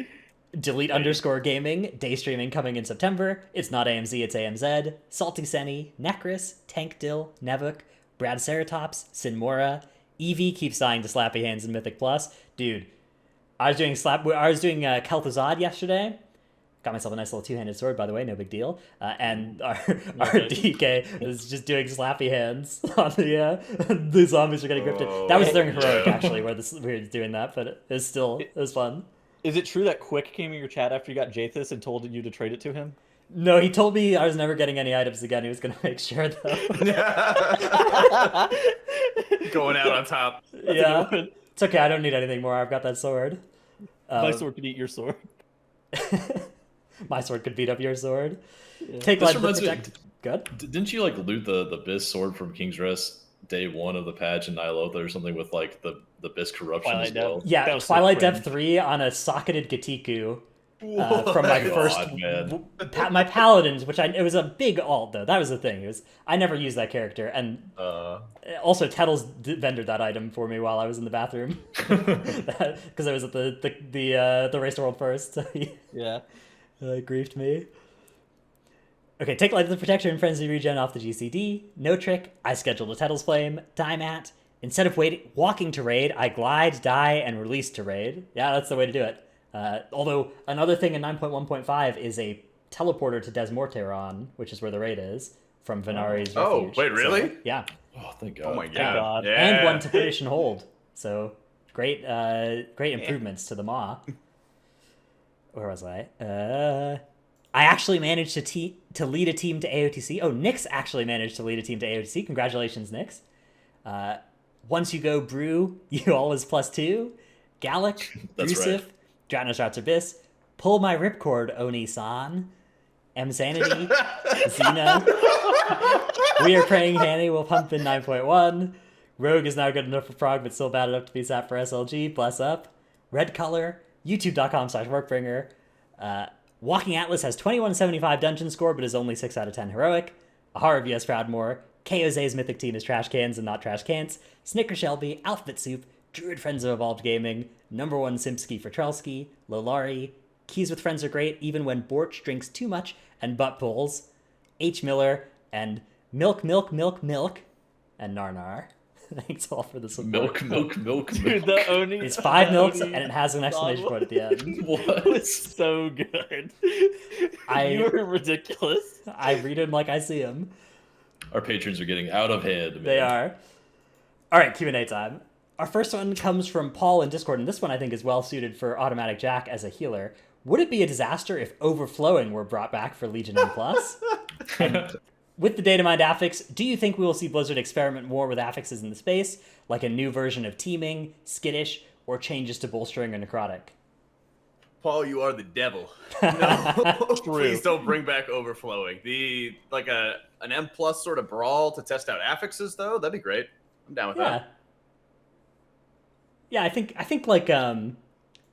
Delete_gaming, day streaming coming in September. It's not AMZ, it's AMZ. Salty Senny, Necris, Tank Dill, Nevuk, Brad Ceratops, Sinmora. Eevee keeps dying to Slappy Hands in Mythic Plus. Dude, I was doing Kel'Thuzad yesterday. Got myself a nice little 2-handed sword, by the way, no big deal. And our DK is just doing slappy hands on the zombies are getting grifted. That was during Heroic, actually, where we were doing that, but it was fun. Is it true that Quick came in your chat after you got Jathus and told you to trade it to him? No, he told me I was never getting any items again. He was gonna make sure though. Going out on top. Yeah, it's okay. I don't need anything more. I've got that sword. My sword could eat your sword. My sword could beat up your sword. Yeah. Take This life to reminds me- protect. Good. Didn't you like loot the Biss sword from King's Rest day 1 of the patch in Nihilotha or something with like the Biss corruption Twilight as Dev. well? That Yeah, was so Twilight Dev cringe. 3 on a socketed Gatiku. What? From my God, first man. my paladins, which it was a big alt though. That was the thing. It was I never used that character, and also Tettles vendored that item for me while I was in the bathroom because I was at the race to world first. So he Yeah. griefed me. Okay, take life of the protector and frenzy regen off the GCD. No trick. I scheduled a Tettles flame. Die mat. Instead of walking to raid, I glide, die, and release to raid. Yeah, that's the way to do it. Although another thing in 9.1.5 is a teleporter to Desmorteron, which is where the raid is, from Venari's Oh, Refuge. wait, really? So, yeah. Oh, thank God. Oh my god. God. Yeah. And one to finish and hold. So great improvements to the Maw. Where was I? I actually managed to lead a team to AOTC. Oh, Nyx actually managed to lead a team to AOTC. Congratulations, Nyx. Once you go Brew, you always +2. Gallic, That's Drusif, right. Dratnos Routes Abyss, Pull My Ripcord, Oni-san, M-Sanity, Xena. We Are Praying Hanny will pump in 9.1. Rogue is now good enough for Prog, but still bad enough to be sat for SLG. Bless up. Red Color, youtube.com/workbringer. Walking Atlas has 2175 dungeon score, but is only 6 out of 10 heroic. Ahara vs Proudmore. KOZ's mythic team is trash cans and not trash cans. Snicker Shelby, Alphabet Soup, Druid Friends of Evolved Gaming, number 1 Simpsky for Trelsky, Lolari. Keys with Friends are great, even when Borch drinks too much and butt pulls. H. Miller, and Milk, and Narnar. Thanks all for the support. Milk. Dude, the Oni. It's 5 milks, Oni and it has an exclamation point at the end. That was so good. You were ridiculous. I read him like I see him. Our patrons are getting out of hand, man. They are. All right, Q&A time. Our first one comes from Paul in Discord, and this one I think is well suited for Automaticjak as a healer. Would it be a disaster if Overflowing were brought back for Legion M+? And with the data mined affix, do you think we will see Blizzard experiment more with affixes in the space, like a new version of Teaming, Skittish, or changes to Bolstering or Necrotic? Paul, you are the devil. No, please don't bring back Overflowing. An M+ sort of brawl to test out affixes, though, that'd be great. I'm down with that. Yeah, I think like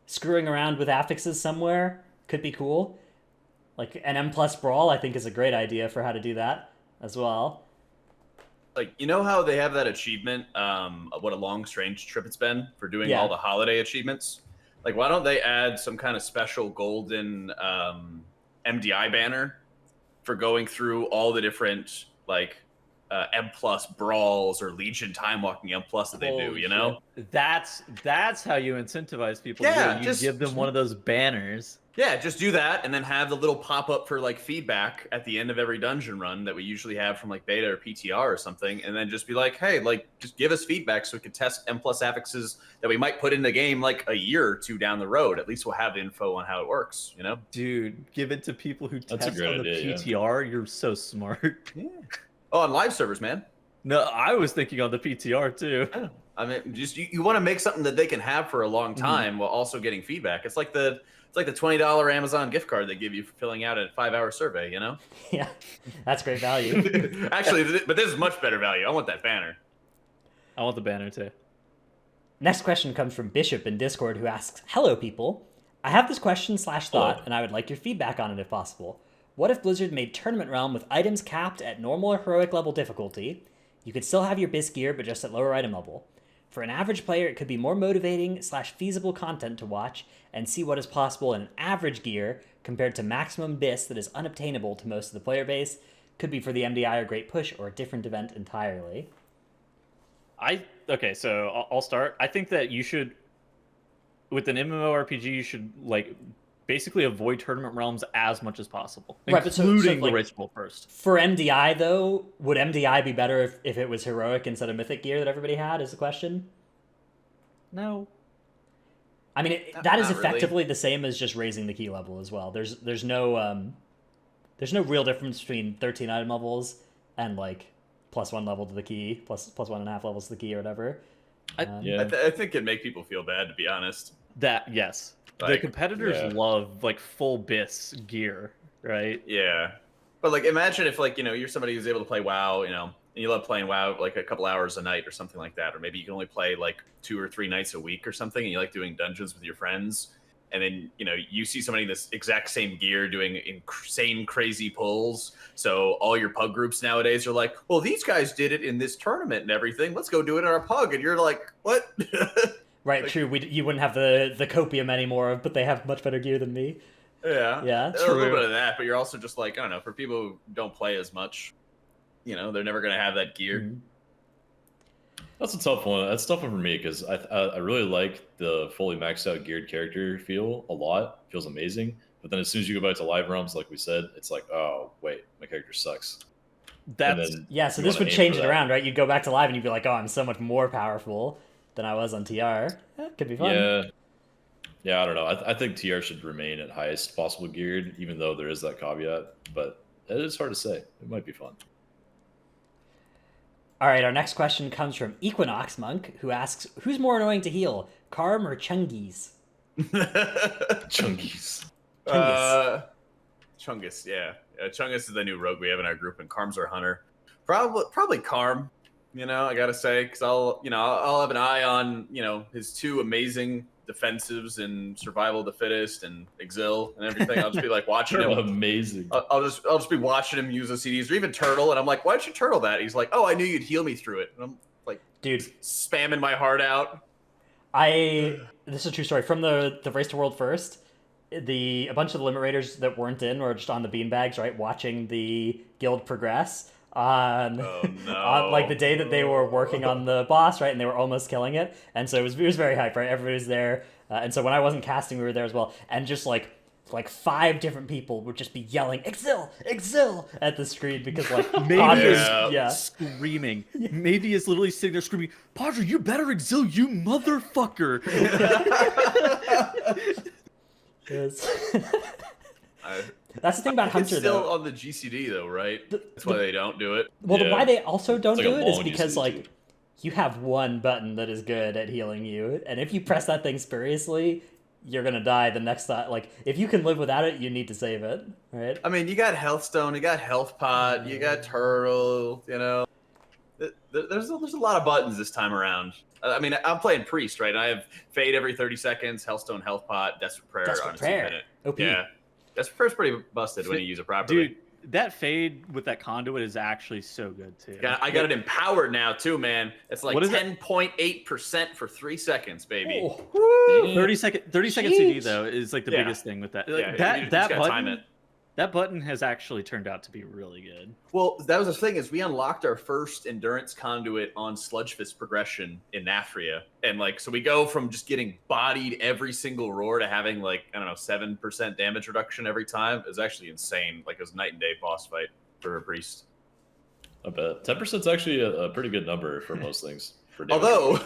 screwing around with affixes somewhere could be cool. Like an M+ brawl, I think is a great idea for how to do that as well. Like, you know how they have that achievement, what a long, strange trip it's been for doing all the holiday achievements? Like, why don't they add some kind of special golden MDI banner for going through all the different, like, M+ brawls or Legion time walking M+ that they do, you know? That's how you incentivize people to Yeah, do it. You just- give them one of those banners. Yeah, just do that and then have the little pop-up for, like, feedback at the end of every dungeon run that we usually have from, like, beta or PTR or something, and then just be like, hey, like, just give us feedback so we can test M+ affixes that we might put in the game, like, a year or two down the road. At least we'll have info on how it works, you know? Dude, give it to people who That's a test great on the idea, PTR. You're so smart. Yeah. Oh, on live servers, man. No, I was thinking on the PTR too. I mean, just you want to make something that they can have for a long time while also getting feedback. It's like the $20 Amazon gift card they give you for filling out a 5-hour survey. You know? Yeah, that's great value. Actually, but this is much better value. I want that banner. I want the banner too. Next question comes from Bishop in Discord, who asks, "Hello, people. I have this question/thought, and I would like your feedback on it if possible. What if Blizzard made Tournament Realm with items capped at normal or heroic level difficulty? You could still have your BIS gear, but just at lower item level. For an average player, it could be more motivating/feasible content to watch and see what is possible in an average gear compared to maximum BIS that is unobtainable to most of the player base. Could be for the MDI or Great Push or a different event entirely." Okay, so I'll start. I think that you should, with an MMORPG, you should like basically avoid Tournament Realms as much as possible, Right, but including like, the ritual first. For MDI, though, would MDI be better if it was heroic instead of mythic gear that everybody had, is the question? No. I mean, that is Not really. effectively the same as just raising the key level as well. There's no there's no real difference between 13 item levels and like +1 level to the key, plus 1.5 levels to the key or whatever. Yeah. I think it'd make people feel bad, to be honest. That yes, the Like, competitors love like full BIS gear, right? Yeah, but like imagine if like you're somebody who's able to play WoW, and you love playing WoW like a couple hours a night or something like that, or maybe you can only play like 2 or 3 nights a week or something, and you like doing dungeons with your friends, and then you see somebody in this exact same gear doing insane crazy pulls. So all your pug groups nowadays are like, well, these guys did it in this tournament and everything. Let's go do it in our pug, and you're like, what? Right, Like, true. You wouldn't have the copium anymore, but they have much better gear than me. Yeah, Yeah, a little true. bit of that, but you're also just like, I don't know, for people who don't play as much, they're never gonna have that gear. Mhm. That's a tough one. That's a tough one for me because I really like the fully maxed out geared character feel a lot. Feels amazing. But then as soon as you go back to live realms, like we said, it's like, oh wait, my character sucks. That's Yeah, so you this wanna would aim change for it that. around, right? You'd go back to live and you'd be like, oh, I'm so much more powerful than I was on TR. Could be fun. Yeah, I don't know. I think TR should remain at highest possible geared, even though there is that caveat. But it is hard to say. It might be fun. All right, our next question comes from Equinox Monk, who asks, who's more annoying to heal, Karm or Chungies? Chungies. Chungus, yeah. Chungus is the new rogue we have in our group, and Karm's our hunter. Probably Karm. I gotta say, because I'll have an eye on his 2 amazing defensives and survival of the fittest and exil and everything. I'll just be like watching him. Amazing. I'll just be watching him use the CDs or even turtle, and I'm like, why'd you turtle that? He's like, oh, I knew you'd heal me through it. And I'm like, Dude, spamming my heart out. This is a true story. From the Race to World First, a bunch of the Limit Raiders that weren't in were just on the beanbags, right, watching the guild progress on, Oh, no. on like the day that they were working on the boss, right, and they were almost killing it. And so it was very hype, right? Everybody was there. And so when I wasn't casting, we were there as well. And just like 5 different people would just be yelling "Exil, Exil" at the screen because like Maybe Padres- Yeah. screaming. Maybe is literally sitting there screaming, Padre, you better exil, you motherfucker. Yes. I- That's the thing about It's Hunter, still though. on the GCD though, right? That's why they don't do it. Well, Yeah. why they also don't It's like do a it is long because, usage, like, too. you have one button that is good at healing you, and if you press that thing spuriously, you're gonna die the next time. Like, if you can live without it, you need to save it, right? I mean, you got Health Stone, you got Health Pot, you got Turtle, There's a lot of buttons this time around. I mean, I'm playing Priest, right? I have Fade every 30 seconds, Healthstone, Health Pot, Desperate Prayer Desperate on a Prayer. 2 minute. OP. Yeah. Desperate Prayer's pretty busted when you use it properly. Dude, that fade with that conduit is actually so good too. I got it empowered now too, man. It's like What is it? 10.8% for 3 seconds, baby. Oh, Damn. 30 second CD Sheesh. though is like the Yeah. biggest thing with that. Yeah, Like, you that just gotta time button, it. that button has actually turned out to be really good. Well, that was the thing is we unlocked our first endurance conduit on Sludge Fist progression in Nafria, and like so we go from just getting bodied every single roar to having like I don't know 7% damage reduction every time. It was actually insane. Like it was a night and day boss fight for a priest. I bet 10% is actually a pretty good number for most things. For damage. Although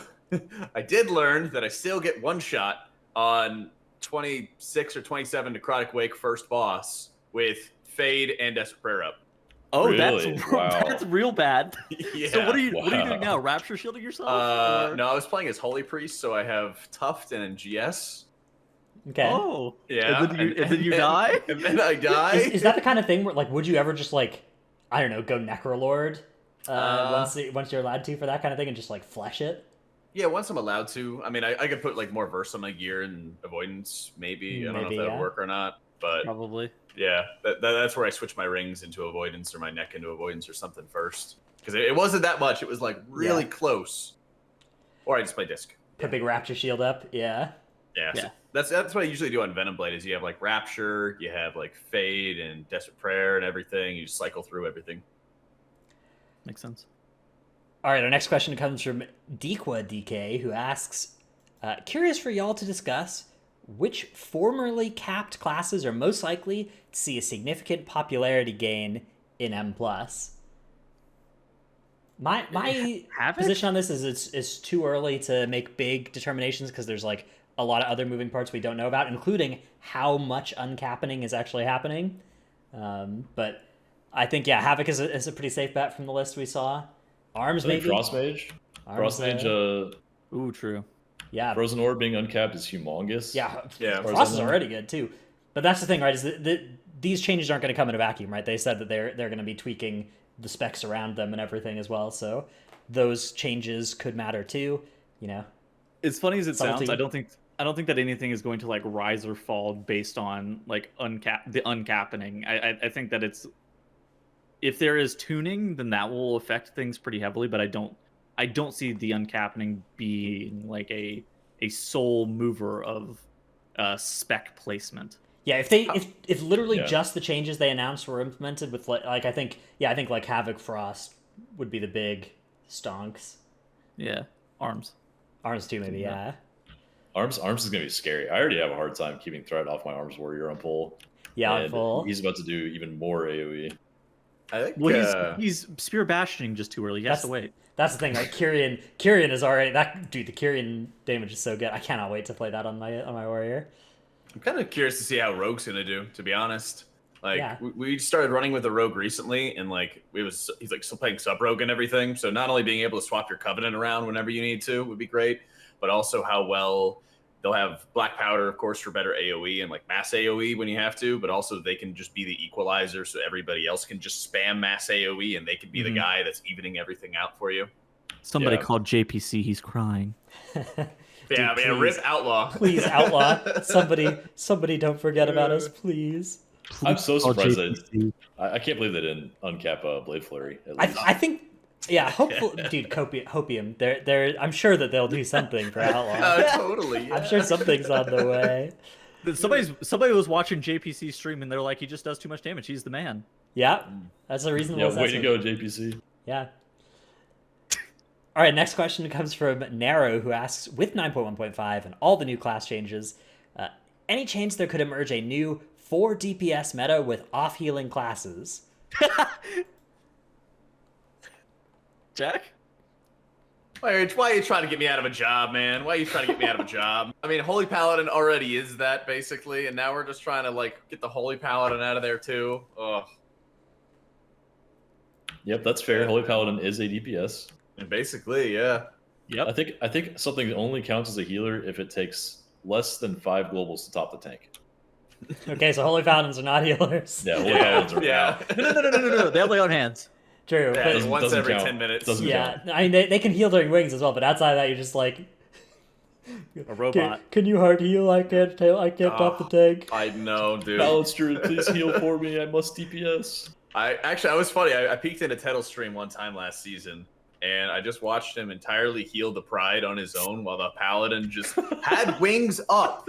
I did learn that I still get one shot on 26 or 27 Necrotic Wake first boss with Fade and Desperate Prayer up. Oh, Really? Wow. that's real bad. Yeah. So what are you doing Wow. now? Rapture shielding yourself? Or- No, I was playing as Holy Priest, so I have Tuft and GS. okay. Oh. Yeah. And then you die? And then I die. Is that the kind of thing where, like, would you ever just, like, I don't know, go Necrolord once you're allowed to for that kind of thing and just, like, flesh it? Yeah, once I'm allowed to. I mean, I could put like more verse on my gear and avoidance, maybe. I don't know Maybe, if that yeah. would work or not. But Probably. yeah, that's where I switch my rings into avoidance or my neck into avoidance or something first. Because it wasn't that much. It was like really Yeah. close. Or I just play disc. Put big Rapture Shield up, yeah. Yeah, Yeah. So that's what I usually do on Venom Blade is you have like Rapture, you have like Fade and Desperate Prayer and everything. You just cycle through everything. Makes sense. All right, our next question comes from Dequa DK, who asks, curious for y'all to discuss which formerly capped classes are most likely to see a significant popularity gain in M+. My Havoc? position on this is it's too early to make big determinations because there's like a lot of other moving parts we don't know about, including how much uncapping is actually happening. But I think Havoc is a pretty safe bet from the list we saw. Arms I think maybe. Frost Mage. Arms, Frost Mage, Ooh, true. yeah, Frozen Orb being uncapped is humongous. yeah. Yeah. Frost is already good too. But that's the thing, right? Is that these changes aren't going to come in a vacuum, right? They said that they're going to be tweaking the specs around them and everything as well. So those changes could matter too. You know, As funny as it Subtlety. sounds, I don't think that anything is going to like rise or fall based on like the uncapping. I think that it's, if there is tuning, then that will affect things pretty heavily. But I don't see the uncapping being like a sole mover of spec placement. yeah. If literally just the changes they announced were implemented with I think like Havoc Frost would be the big stonks. Yeah, arms. Arms too, maybe. Yeah. Arms is gonna be scary. I already have a hard time keeping threat off my Arms Warrior on pull. Yeah, on and full. he's about to do even more AoE. I think. Well, he's spear bashing just too early. He has to wait. That's the thing, right? Kyrian is already the Kyrian damage is so good. I cannot wait to play that on my warrior. I'm kind of curious to see how Rogue's gonna do. To be honest, like Yeah. we started running with a Rogue recently, and like he's like still playing sub Rogue and everything. So not only being able to swap your Covenant around whenever you need to would be great, but also how well they'll have Black Powder, of course, for better AoE and like mass AoE when you have to. But also they can just be the equalizer, so everybody else can just spam mass AoE, and they can be the guy that's evening everything out for you. Somebody Yeah. called JPC. He's crying. Yeah, Dude, man, please. rip Outlaw. Please, Outlaw. Somebody don't forget about us, please. I'm so Call surprised that JPC. I can't believe they didn't uncap Blade Flurry. At least. I think, hopefully, dude, Hopium. They're. I'm sure that they'll do something for Outlaw. Totally. I'm sure something's on the way. Somebody was watching JPC stream and they're like, he just does too much damage. He's the man. Yeah, that's a reasonable Yeah, way to assessment. go, JPC. Yeah. All right, next question comes from Narrow, who asks, with 9.1.5 and all the new class changes, any chance there could emerge a new 4 DPS meta with off-healing classes? Jack? Why are you trying to get me out of a job, man? Why are you trying to get me out of a job? I mean, Holy Paladin already is that, basically, and now we're just trying to, like, get the Holy Paladin out of there, too. Ugh. Yep, that's fair. Holy Paladin is a DPS. And basically, yeah. Yep. I think something only counts as a healer if it takes less than 5 globals to top the tank. Okay, so Holy Paladins are not healers. Yeah, Holy Paladins are Yeah. No. They have their own hands. True, Yeah, but it's once doesn't every count. 10 minutes. Doesn't yeah, I mean, they can heal during wings as well, but outside of that, you're just like... A robot. Can you hard heal? I can't top the tank. I know, dude. Balance Druid, please heal for me. I must DPS. I was funny. I peeked into Tettle's stream one time last season, and I just watched him entirely heal the Pride on his own while the Paladin just had wings up,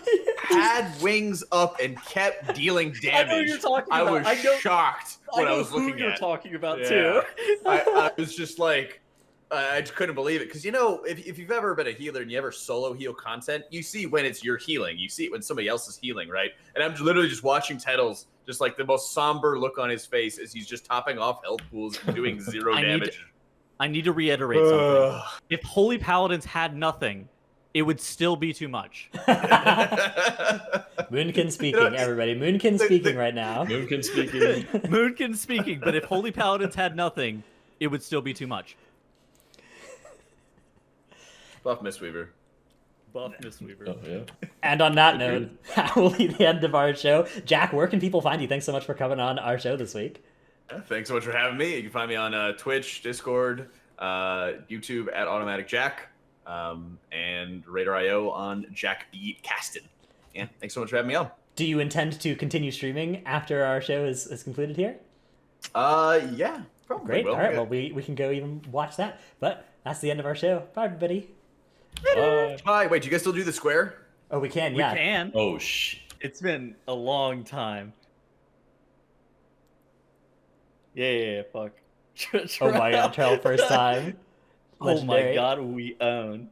and kept dealing damage. I know you're talking I about. was shocked when I was who looking you're at. talking about Yeah. too. I was just like, I just couldn't believe it. Because, you know, if you've ever been a healer and you ever solo heal content, you see when it's your healing. You see it when somebody else is healing, right? And I'm literally just watching Tettles, just like the most somber look on his face as he's just topping off health pools and doing zero damage. I need to reiterate something. If Holy Paladins had nothing, it would still be too much. Moonkin speaking, everybody. Moonkin speaking right now. Moonkin speaking. Moonkin speaking, but if Holy Paladins had nothing, it would still be too much. Buff Mistweaver. Buff Mistweaver. Oh, yeah. And on that note, that will be the end of our show. Jack, where can people find you? Thanks so much for coming on our show this week. Yeah, thanks so much for having me. You can find me on Twitch, Discord, YouTube at Automaticjak, and Radar.io on Jack B. Caston. Yeah, thanks so much for having me on. Do you intend to continue streaming after our show is concluded here? Yeah, probably Great. will. All right. Yeah. Well, we can go even watch that. But that's the end of our show. Bye, everybody. Bye. Wait, do you guys still do the square? Oh, we can. We Yeah. can. Oh, shit. It's been a long time. Yeah, fuck. Oh my God, Trail first time. Oh my Legendary. god, we own.